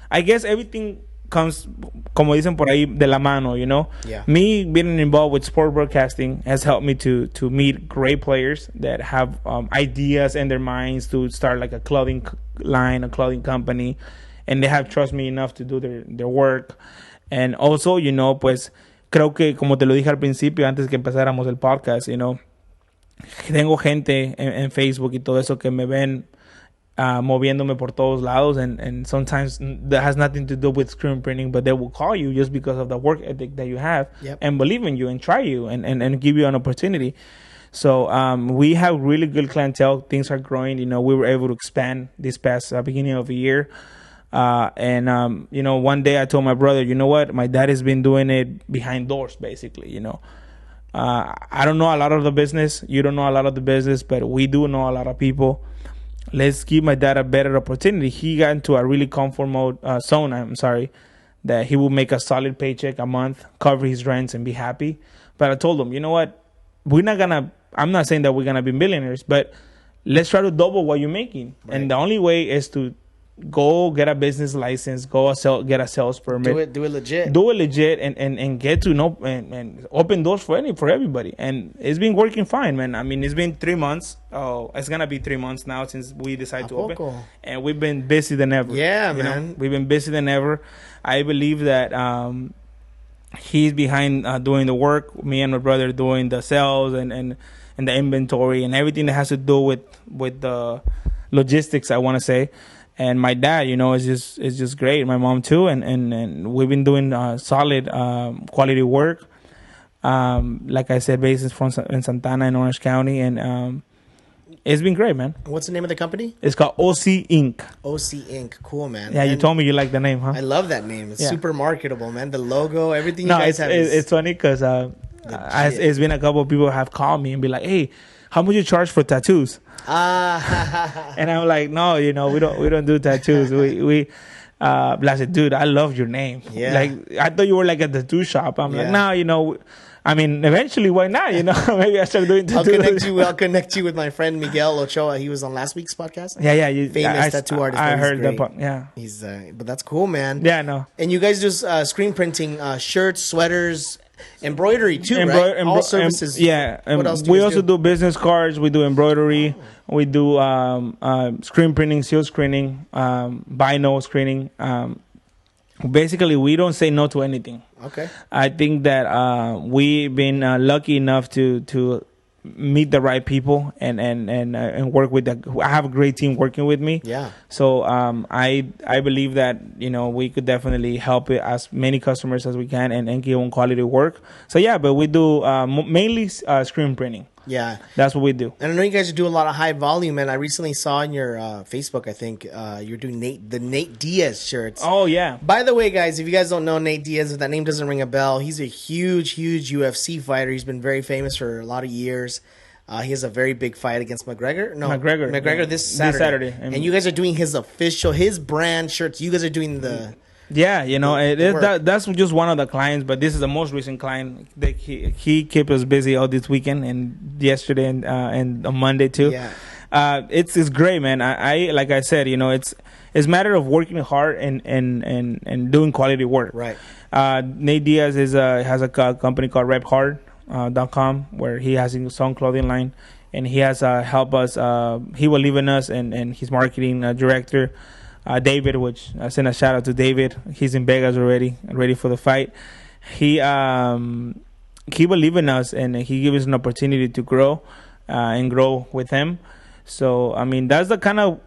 I guess everything comes, como dicen por ahí, de la mano, you know. Yeah. Me being involved with sport broadcasting has helped me to meet great players that have ideas in their minds to start like a clothing line, a clothing company, and they have trust me enough to do their work. And also, you know, pues creo que como te lo dije al principio antes que empezáramos el podcast, you know, tengo gente en Facebook y todo eso que me ven moviéndome por todos lados, and sometimes that has nothing to do with screen printing, but they will call you just because of the work ethic that you have. Yep. And believe in you and try you and give you an opportunity. So we have really good clientele. Things are growing. You know, we were able to expand this past beginning of the year. You know, one day I told my brother, you know what, my dad has been doing it behind doors, basically, you know. I don't know a lot of the business. You don't know a lot of the business, but we do know a lot of people. Let's give my dad a better opportunity. He got into a really comfort zone, that he will make a solid paycheck a month, cover his rents, and be happy. But I told him, you know what, I'm not saying that we're going to be millionaires, but let's try to double what you're making. Right. And the only way is to go get a business license, get a sales permit. Do it legit. Do it legit and get to know and open doors for everybody. And it's been working fine, man. I mean, it's been 3 months. Oh, it's going to be 3 months now since we decided to open. And we've been busy than ever. Yeah, man. Know? We've been busy than ever. I believe that he's behind doing the work. Me and my brother doing the sales and the inventory and everything that has to do with the logistics, I want to say. And my dad, you know, is just great. My mom too, and we've been doing solid quality work. Like I said, based in Santana in Orange County, and it's been great, man. What's the name of the company? It's called OC Inc. OC Inc. Cool, man. Yeah, you told me you like the name, huh? I love that name. It's super marketable, man. The logo, everything you guys have. It's funny because it's been a couple of people have called me and be like, "Hey, how much you charge for tattoos?" And I'm like, no, you know, we don't do tattoos. I said, dude, I love your name. Yeah. Like, I thought you were like a tattoo shop. I'm like, no, you know, I mean, eventually, why not? You know, maybe I start doing tattoos. I'll connect you with my friend Miguel Ochoa. He was on last week's podcast. Yeah. Famous tattoo artist. I heard that part. Yeah. He's, but that's cool, man. Yeah, no. And you guys do screen printing, shirts, sweaters, embroidery too, right? All services. What else do we you also do business cards. We do embroidery. We do screen printing, seal screening, vinyl screening. Basically, we don't say no to anything. Okay. I think that we've been lucky enough to meet the right people and work with I have a great team working with me. Yeah. So I believe that, you know, we could definitely help it as many customers as we can and give them quality work. So yeah, but we do mainly screen printing. Yeah. That's what we do. And I know you guys do a lot of high volume, and I recently saw on your Facebook, I think, you're doing the Nate Diaz shirts. Oh, yeah. By the way, guys, if you guys don't know Nate Diaz, if that name doesn't ring a bell, he's a huge UFC fighter. He's been very famous for a lot of years. He has a very big fight against McGregor. McGregor this Saturday. And you guys are doing his brand shirts. You guys are doing the... Yeah, you know, that's just one of the clients, but this is the most recent client. He kept us busy all this weekend and yesterday and on Monday too. Yeah. It's great, man. I like I said, it's a matter of working hard and doing quality work. Right. Nate Diaz has a company called RepHard.com where he has his own clothing line, and he has helped us. He will live in us, and his marketing director, David, which I send a shout out to David. He's in Vegas already, ready for the fight. He believe in us, and he gives us an opportunity to grow and grow with him. So I mean, that's the kind of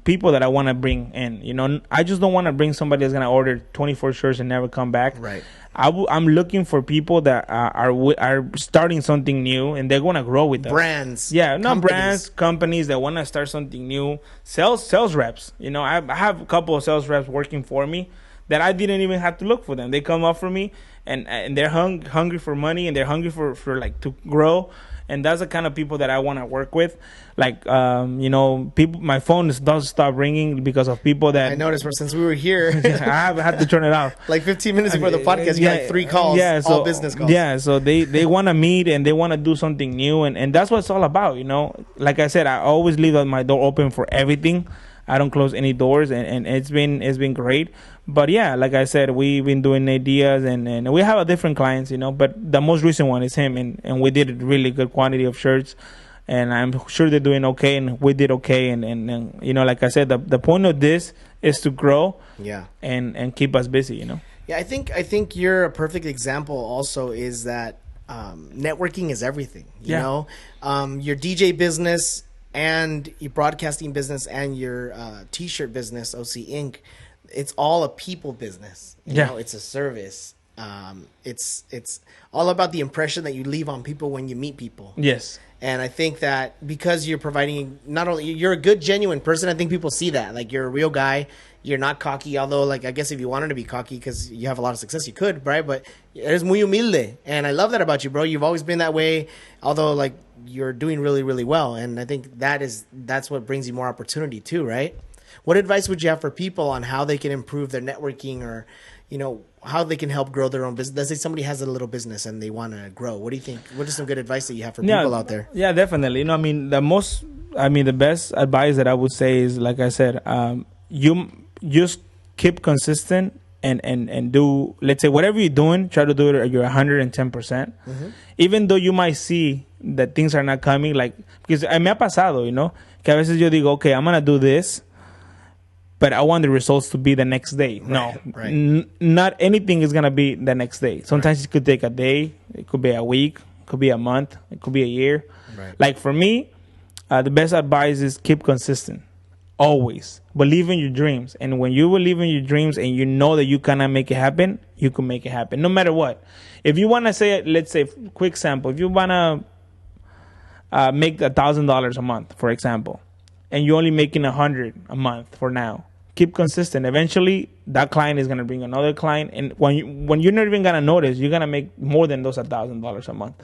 people that I want to bring in. I just don't want to bring somebody that's gonna order 24 shirts and never come back. Right. I'm looking for people that are starting something new, and they're gonna grow with us. Brands. Yeah, not companies. brands, companies that want to start something new. Sales reps. I have a couple of sales reps working for me that I didn't even have to look for them. They come up for me, and they're hungry for money, and they're hungry for like to grow. And that's the kind of people that I want to work with. Like, people. My phone doesn't stop ringing because of people that I noticed since we were here. I have had to turn it off. Like 15 minutes before the podcast, you got like 3 calls, all business calls. Yeah, so they want to meet and they want to do something new, and that's what it's all about. Like I said, I always leave my door open for everything. I don't close any doors, and it's been great. But yeah, like I said, we've been doing ideas, and we have a different clients, but the most recent one is him, and we did a really good quantity of shirts, and I'm sure they're doing okay, and we did okay, and like I said, the point of this is to grow, and keep us busy, Yeah, I think you're a perfect example. Also, is that networking is everything. You know, your DJ business and your broadcasting business and your t-shirt business, OC Inc. It's all a people business. You know, it's a service. It's all about the impression that you leave on people when you meet people. Yes. And I think that because you're providing, not only you're a good, genuine person, I think people see that. Like, you're a real guy. You're not cocky, although, like, I guess if you wanted to be cocky because you have a lot of success, you could, right? But eres muy humilde. And I love that about you, bro. You've always been that way, although, like, you're doing really, really well. And I think that's what brings you more opportunity too, right? What advice would you have for people on how they can improve their networking, or, how they can help grow their own business? Let's say somebody has a little business and they want to grow. What do you think? What is some good advice that you have for people out there? Yeah, definitely. The best advice that I would say is, like I said, you just keep consistent and do, let's say, whatever you're doing, try to do it at your 110%. Even though you might see that things are not coming, like, because me ha pasado, que a veces yo digo, okay, I'm going to do this, but I want the results to be the next day. Not anything is going to be the next day. Sometimes it could take a day. It could be a week. It could be a month. It could be a year. Like, for me, the best advice is keep consistent. Always. Believe in your dreams. And when you believe in your dreams and you know that you cannot make it happen, you can make it happen. No matter what. If you want to say, let's say, quick sample. If you want to make $1,000 a month, for example, and you're only making $100 a month for now, keep consistent. Eventually, that client is going to bring another client, and when you're not even going to notice, you're going to make more than those $1,000 a month.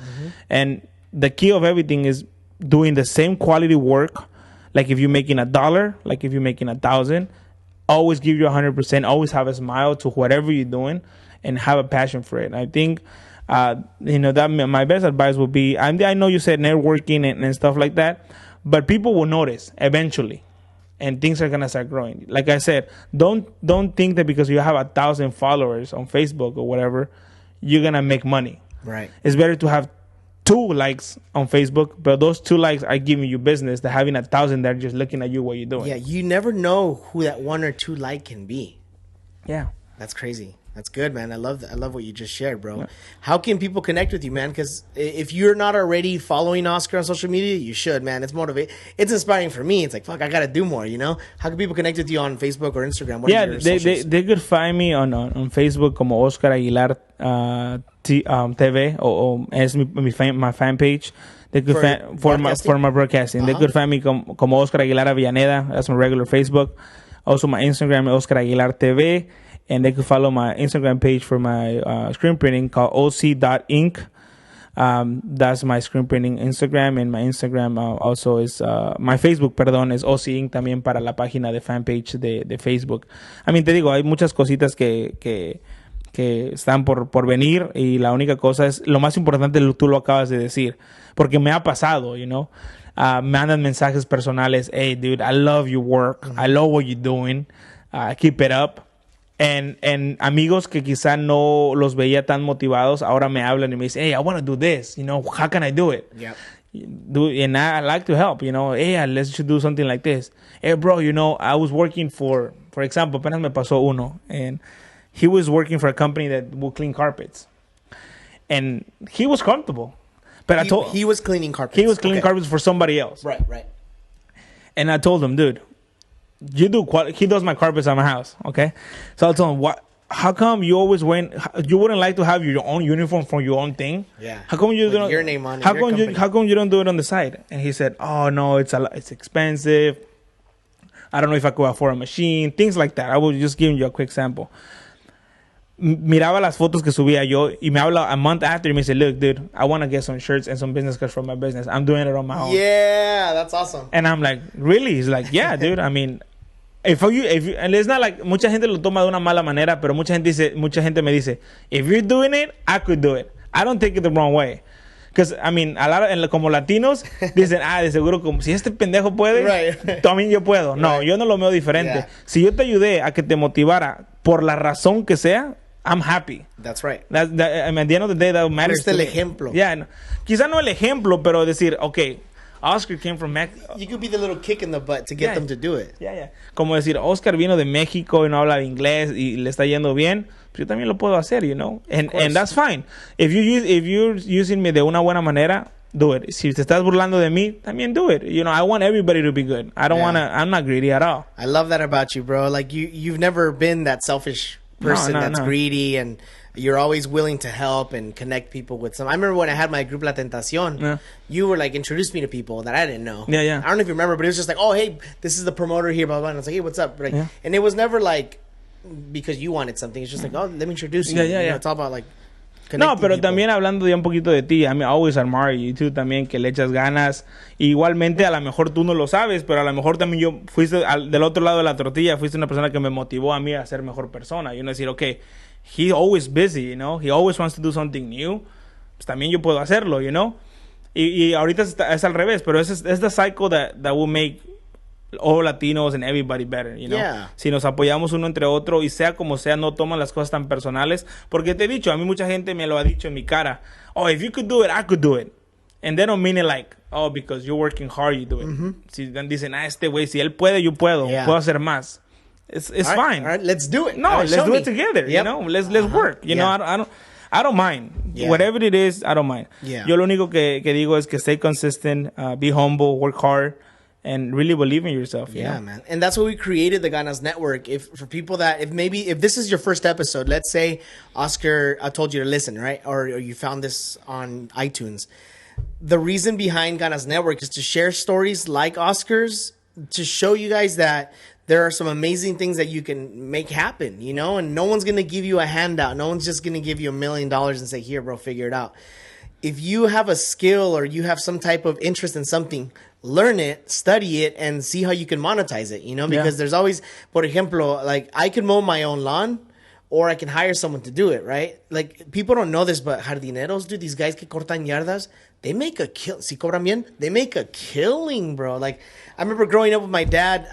And the key of everything is doing the same quality work. Like, if you're making $1, like if you're making 1,000, always give you 100%. Always have a smile to whatever you're doing, and have a passion for it. I think, that my best advice would be. I know you said networking and stuff like that, but people will notice eventually, and things are gonna start growing. Like I said, don't think that because you have 1,000 followers on Facebook or whatever, you're gonna make money. Right. It's better to have 2 likes on Facebook, but those 2 likes are giving you business than having 1,000 that are just looking at you what you're doing. Yeah, you never know who that 1 or 2 like can be. Yeah. That's crazy. That's good, man. I love that. I love what you just shared, bro. Yeah. How can people connect with you, man? Because if you're not already following Oscar on social media, you should, man. It's motivating. It's inspiring for me. It's like, fuck, I got to do more, How can people connect with you on Facebook or Instagram? They could find me on Facebook como Oscar Aguilar TV, o es my fan page. They could for my broadcasting. They could find me como Oscar Aguilar Avellaneda. That's my regular Facebook. Also, my Instagram is Oscar Aguilar TV. And they could follow my Instagram page for my screen printing called oc.inc. That's my screen printing Instagram. And my Instagram also is, my Facebook, es OC Inc. también para la página de fanpage de Facebook. I mean, te digo, hay muchas cositas que que están por venir, y la única cosa es, lo más importante tú lo acabas de decir, porque me ha pasado, you know. Me mandan mensajes personales, hey dude, I love your work, I love what you're doing, keep it up. And amigos que quizá no los veía tan motivados, ahora me hablan y me dicen, hey, I want to do this, you know, how can I do it? Yep. And I like to help, you know, hey, let's do something like this. Hey bro, you know, I was working for example, apenas me pasó uno, and he was working for a company that will clean carpets. And he was comfortable. But he was cleaning carpets. He was cleaning carpets for somebody else. Right, right. And I told him, dude, he does my carpets at my house, okay? So I told him, how come you always you wouldn't like to have your own uniform for your own thing? Yeah. How come you don't? Your name on it. How come you don't do it on the side? And he said, oh no, it's expensive. I don't know if I could afford a machine, things like that. I was just giving you a quick sample. Miraba las fotos que subía yo y me habla a month after y me dice, look, dude, I want to get some shirts and some business cards from my business. I'm doing it on my own. Yeah, that's awesome. And I'm like, really? He's like, yeah, dude. I mean, if you, and it's not like, mucha gente lo toma de una mala manera, pero mucha gente me dice, if you're doing it, I could do it. I don't take it the wrong way. Because, I mean, a lot of, como latinos, dicen, de seguro, como si este pendejo puede, right. También yo puedo. No, right. Yo no lo veo diferente. Yeah. Si yo te ayudé a que te motivara por la razón que sea, I'm happy. That's right. I mean, at the end of the day, that matters. Fuiste el ejemplo. Yeah, no. Quizá no el ejemplo, pero decir, okay, Oscar came from Mexico. You could be the little kick in the butt to get them to do it. Yeah, yeah. Como decir, Oscar vino de México y no habla inglés y le está yendo bien. Yo también lo puedo hacer, you know, and that's fine. If you're using me de una buena manera, do it. Si te estás burlando de mí, también do it. You know, I want everybody to be good. I don't want to. I'm not greedy at all. I love that about you, bro. Like you've never been that selfish person that's greedy, and you're always willing to help and connect people with some. I remember when I had my group La Tentación, you were like introduced me to people that I didn't know. Yeah, yeah. I don't know if you remember, but it was just like, oh, hey, this is the promoter here, blah blah. And I was like, hey, what's up? Like, and it was never like because you wanted something. It's just like, oh, let me introduce you. Yeah. You know, it's all about like. No, pero people. También hablando ya un poquito de ti, I mean, I always admire you too, también que le echas ganas. Igualmente, a lo mejor tú no lo sabes, pero a lo mejor también yo fuiste del otro lado de la tortilla, fuiste una persona que me motivó a mí a ser mejor persona. Y uno decir, okay, he's always busy, you know, he always wants to do something new. Pues también yo puedo hacerlo, you know. Y ahorita es al revés, pero es the cycle that will make all Latinos and everybody better, you know. Yeah. Si nos apoyamos uno entre otro y sea como sea, no toman las cosas tan personales, porque te he dicho, a mí mucha gente me lo ha dicho en mi cara, oh, if you could do it, I could do it. And they don't mean it like, oh, because you're working hard, you do it. Si dicen, este güey, si él puede, yo puedo hacer más. It's fine. All right, let's do it. No, let's do it together, you know. Let's work, you know. I don't mind. Yeah. Whatever it is, I don't mind. Yeah. Yo lo único que digo es que stay consistent, be humble, work hard, and really believe in yourself. You know? Man. And that's why we created the Ganas Network. For people that, if this is your first episode, let's say Oscar told you to listen, right? Or you found this on iTunes. The reason behind Ganas Network is to share stories like Oscar's, to show you guys that there are some amazing things that you can make happen, you know? And no one's going to give you a handout. No one's just going to give you $1 million and say, here, bro, figure it out. If you have a skill or you have some type of interest in something, learn it, study it, and see how you can monetize it, you know? Because there's always, por ejemplo, like I can mow my own lawn or I can hire someone to do it, right? Like people don't know this, but jardineros, dude, these guys que cortan yardas, they make a kill. Si cobran bien, they make a killing, bro. Like I remember growing up with my dad,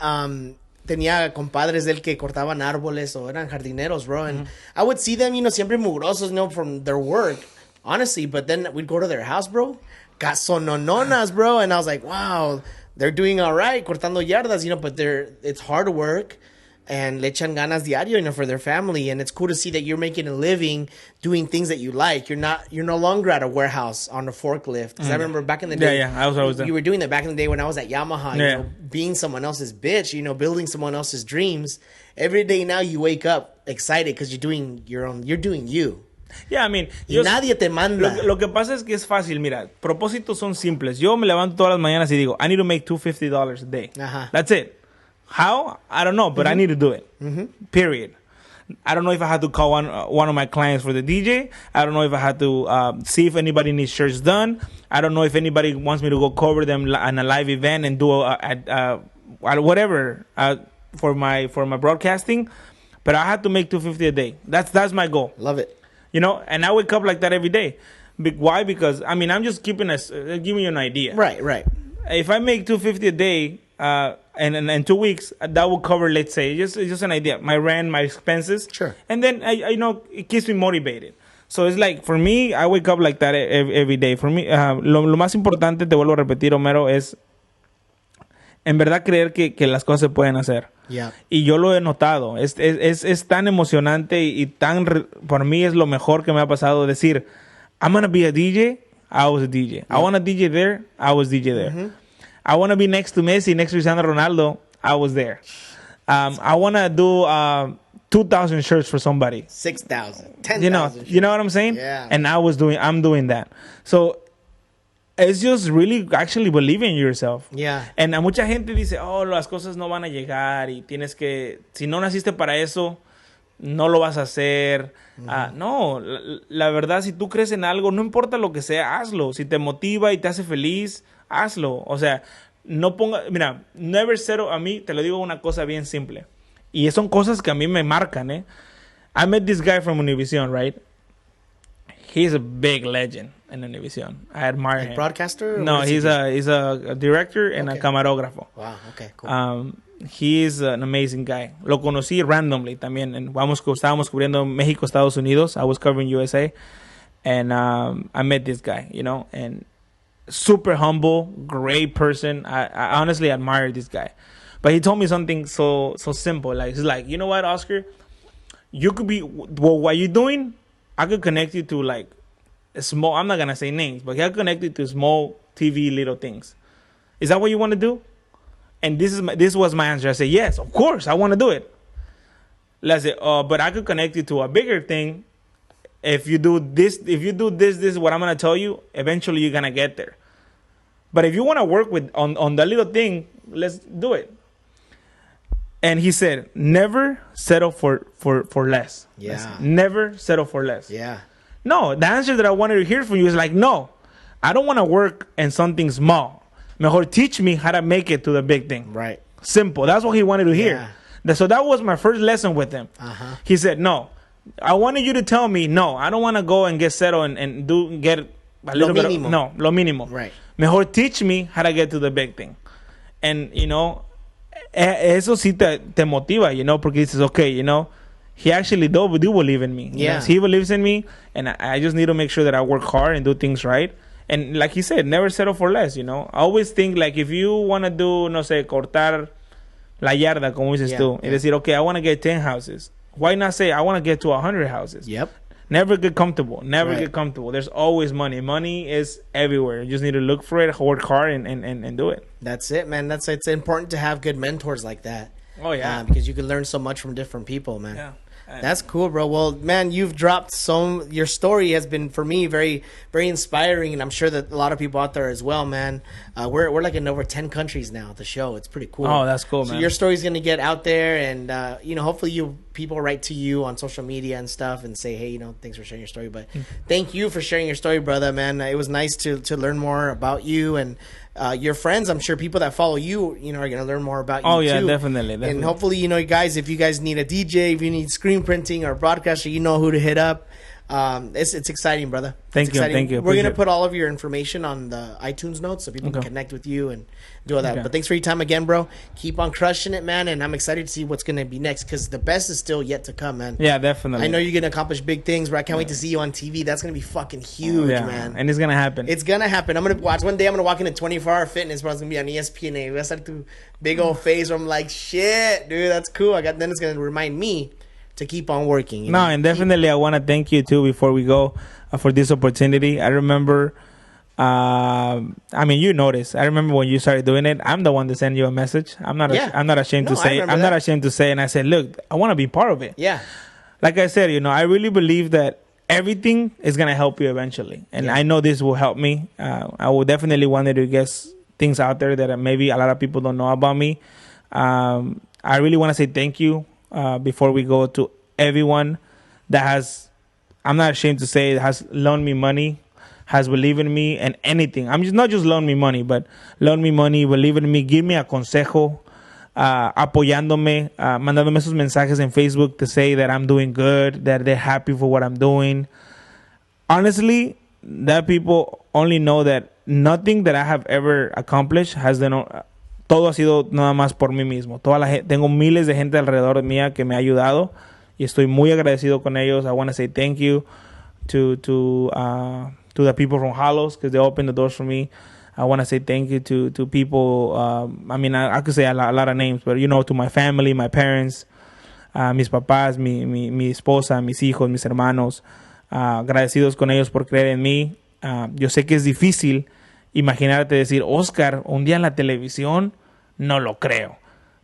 tenía compadres del que cortaban árboles o eran jardineros, bro. And I would see them, you know, siempre mugrosos, you know, from their work, honestly. But then we'd go to their house, bro. Casonononas, bro. And I was like, wow, they're doing all right, cortando yardas, you know, but it's hard work and le echan ganas diario, you know, for their family. And it's cool to see that you're making a living doing things that you like. You're no longer at a warehouse on a forklift. Because I remember back in the day, I was always there. You were doing that back in the day when I was at Yamaha, you know, being someone else's bitch, you know, building someone else's dreams. Every day now you wake up excited because you're doing you're doing you. Yeah, I mean, nadie te manda. Lo que pasa es que es fácil, mira, propósitos son simples. Yo me levanto todas las mañanas y digo, I need to make $250 a day. That's it. How? I don't know, but I need to do it. Period. I don't know if I had to call one of my clients for the DJ. I don't know if I had to see if anybody needs shirts done. I don't know if anybody wants me to go cover them on a live event and do whatever for my broadcasting. but I had to make 250 a day. That's my goal. Love it. You know, and I wake up like that every day. Why? Because I mean, I'm just giving you an idea. Right. If I make 250 a day, and in 2 weeks, that will cover, let's say, just an idea, my rent, my expenses. Sure. And then I know it keeps me motivated. So it's like, for me, I wake up like that every day. For me, lo más importante, te vuelvo a repetir, Omero, es en verdad creer que las cosas se pueden hacer. Yeah. Y yo lo he notado. Es tan emocionante y tan, por mí es lo mejor que me ha pasado decir, I'm going to be a DJ, I was a DJ. Yeah. I want to DJ there, I was DJ there. Mm-hmm. I want to be next to Messi, next to Cristiano Ronaldo, I was there. I want to do 2,000 shirts for somebody. 6,000, 10,000. You know what I'm saying? Yeah. And I'm doing that. So it's just really actually believing in yourself. Yeah. And a mucha gente dice, oh, las cosas no van a llegar y tienes que, si no naciste para eso, no lo vas a hacer. Mm-hmm. No, la verdad, si tú crees en algo, no importa lo que sea, hazlo. Si te motiva y te hace feliz, hazlo. O sea, no ponga, mira, never settle. A mí te lo digo una cosa bien simple. Y son cosas que a mí me marcan, ¿eh? I met this guy from Univision, right? He's a big legend in Univision. I admire him. Broadcaster? No, he's a director and a camarógrafo. Wow, okay, cool. He is an amazing guy. Lo conocí randomly también. Estábamos cubriendo México, Estados Unidos. I was covering USA. And I met this guy, you know, and super humble, great person. I honestly admire this guy. But he told me something so simple. Like, he's like, you know what, Oscar? You could be, well, what you're doing, I could connect you to like a small, I'm not going to say names, but I could connect you to small TV little things. Is that what you want to do? And this was my answer. I said, yes, of course, I want to do it. Let's say, but I could connect you to a bigger thing. If you do this, this is what I'm going to tell you, eventually you're going to get there. But if you want to work on that little thing, let's do it. And he said, never settle for less. Yeah. Never settle for less. Yeah. No, the answer that I wanted to hear from you is like, no, I don't want to work in something small. Mejor teach me how to make it to the big thing. Right. Simple. That's what he wanted to hear. Yeah. So that was my first lesson with him. Uh-huh. He said, no, I wanted you to tell me, no, I don't want to go and get settled and get a little bit. No, lo mínimo. Right. Mejor teach me how to get to the big thing. And, you know, eso sí te motiva, you know, porque dices, okay, you know, he actually do believe in me. Yeah. You know? He believes in me, and I just need to make sure that I work hard and do things right. And like he said, never settle for less, you know. I always think, like, if you want to do, no sé, cortar la yarda, como dices tú, and decir, okay, I want to get 10 houses. Why not say, I want to get to 100 houses? Yep. Never get comfortable. Never get comfortable. There's always money. Money is everywhere. You just need to look for it, work hard, and do it. That's it, man. It's important to have good mentors like that. Oh, yeah. Because you can learn so much from different people, man. Yeah. That's cool, bro. Well, man, you've dropped your story has been, for me, very, very inspiring, and I'm sure that a lot of people out there as well, man. We're like in over 10 countries now, the show. It's pretty cool. Oh, that's cool, man. So your story's going to get out there, and, you know, hopefully people write to you on social media and stuff and say, hey, you know, thanks for sharing your story. But thank you for sharing your story, brother, man. It was nice to learn more about you and your friends. I'm sure people that follow you, you know, are going to learn more about you, oh, yeah, too. Definitely. And hopefully, you know, guys, if you guys need a DJ, if you need screen printing or broadcaster, you know who to hit up. It's exciting, brother. Thank you. We're going to put all of your information on the iTunes notes so people can connect with you and do all that. Okay. But thanks for your time again, bro. Keep on crushing it, man. And I'm excited to see what's going to be next because the best is still yet to come, man. Yeah, definitely. I know you're going to accomplish big things, bro. I can't wait to see you on TV. That's going to be fucking huge, man. And it's going to happen. It's going to happen. I'm going to watch. One day I'm going to walk into 24-hour fitness, bro. It's going to be on ESPN. That's like the big old face where I'm like, shit, dude, that's cool. Then it's going to remind me to keep on working. No, and definitely I want to thank you too before we go for this opportunity. I remember, I mean, you noticed. I remember when you started doing it. I'm the one to send you a message. I'm not ashamed to say. I'm not ashamed to say. And I said, look, I want to be part of it. Yeah. Like I said, you know, I really believe that everything is gonna help you eventually, and I know this will help me. I will definitely want to get things out there that maybe a lot of people don't know about me. I really want to say thank you. Before we go, to everyone that has, I'm not ashamed to say, has loaned me money, has believed in me and anything. I'm just not just loan me money, but loan me money, believe in me, give me a consejo. apoyándome, mandándome esos mensajes en Facebook to say that I'm doing good, that they're happy for what I'm doing. Honestly, that people only know that nothing that I have ever accomplished has been... Todo ha sido nada más por mí mismo. Tengo miles de gente alrededor mía que me ha ayudado y estoy muy agradecido con ellos. I want to say thank you to the people from Hollows because they opened the doors for me. I want to say thank you to people. I mean, I could say a lot of names, but to my family, my parents, mis papás, mi esposa, mis hijos, mis hermanos. Agradecidos con ellos por creer en mí. Yo sé que es difícil imaginarte decir, Oscar, un día en la televisión, no lo creo.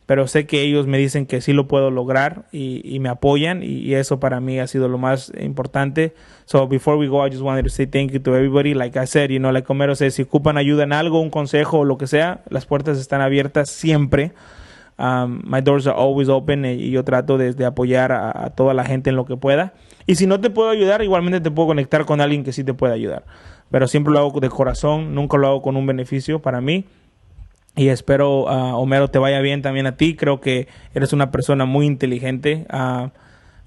Pero sé que ellos me dicen que sí lo puedo lograr y me apoyan y eso para mí ha sido lo más importante. So before we go, I just wanted to say thank you to everybody. Like I said, like Omero said, si ocupan ayuda en algo, un consejo o lo que sea, las puertas están abiertas siempre. My doors are always open y yo trato de apoyar a toda la gente en lo que pueda. Y si no te puedo ayudar, igualmente te puedo conectar con alguien que sí te pueda ayudar. Pero siempre lo hago de corazón, nunca lo hago con un beneficio para mí. Y espero, Omero, te vaya bien también a ti. Creo que eres una persona muy inteligente.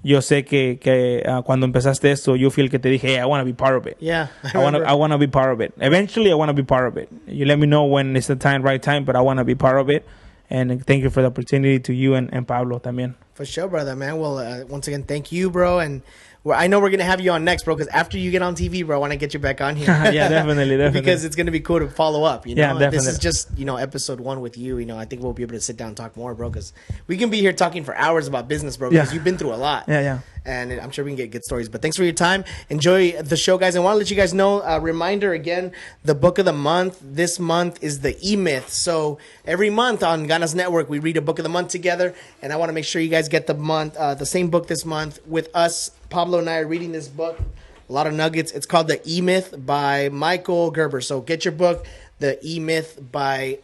Yo sé que cuando empezaste esto, yo fui el que te dije, hey, I want to be part of it. Yeah, I want to be part of it. Eventually, I want to be part of it. You let me know when it's the right time, but I want to be part of it. And thank you for the opportunity to you and Pablo también. For sure, brother, man. Well, once again, thank you, bro. And I know we're going to have you on next, bro, because after you get on TV, bro, I want to get you back on here. Yeah, definitely. Because it's going to be cool to follow up, you know? Yeah, definitely. This is just, episode 1 with you. I think we'll be able to sit down and talk more, bro, because we can be here talking for hours about business, bro, because you've been through a lot. Yeah. And I'm sure we can get good stories. But thanks for your time. Enjoy the show, guys. And I want to let you guys know, reminder again, the book of the month. This month is the E-Myth. So every month on Ganas Network, we read a book of the month together. And I want to make sure you guys get the same book this month with us. Pablo and I are reading this book. A lot of nuggets. It's called The E-Myth by Michael Gerber. So get your book, The E-Myth by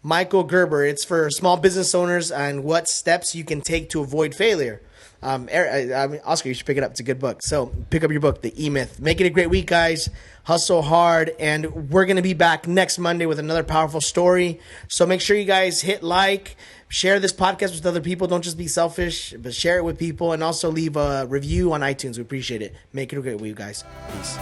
Michael Gerber. It's for small business owners and what steps you can take to avoid failure. Oscar, you should pick it up. It's a good book. So pick up your book, The E-Myth. Make it a great week, guys. Hustle hard. And we're going to be back next Monday with another powerful story. So make sure you guys hit like, share this podcast with other people. Don't just be selfish, but share it with people. And also leave a review on iTunes. We appreciate it. Make it a great week, guys. Peace.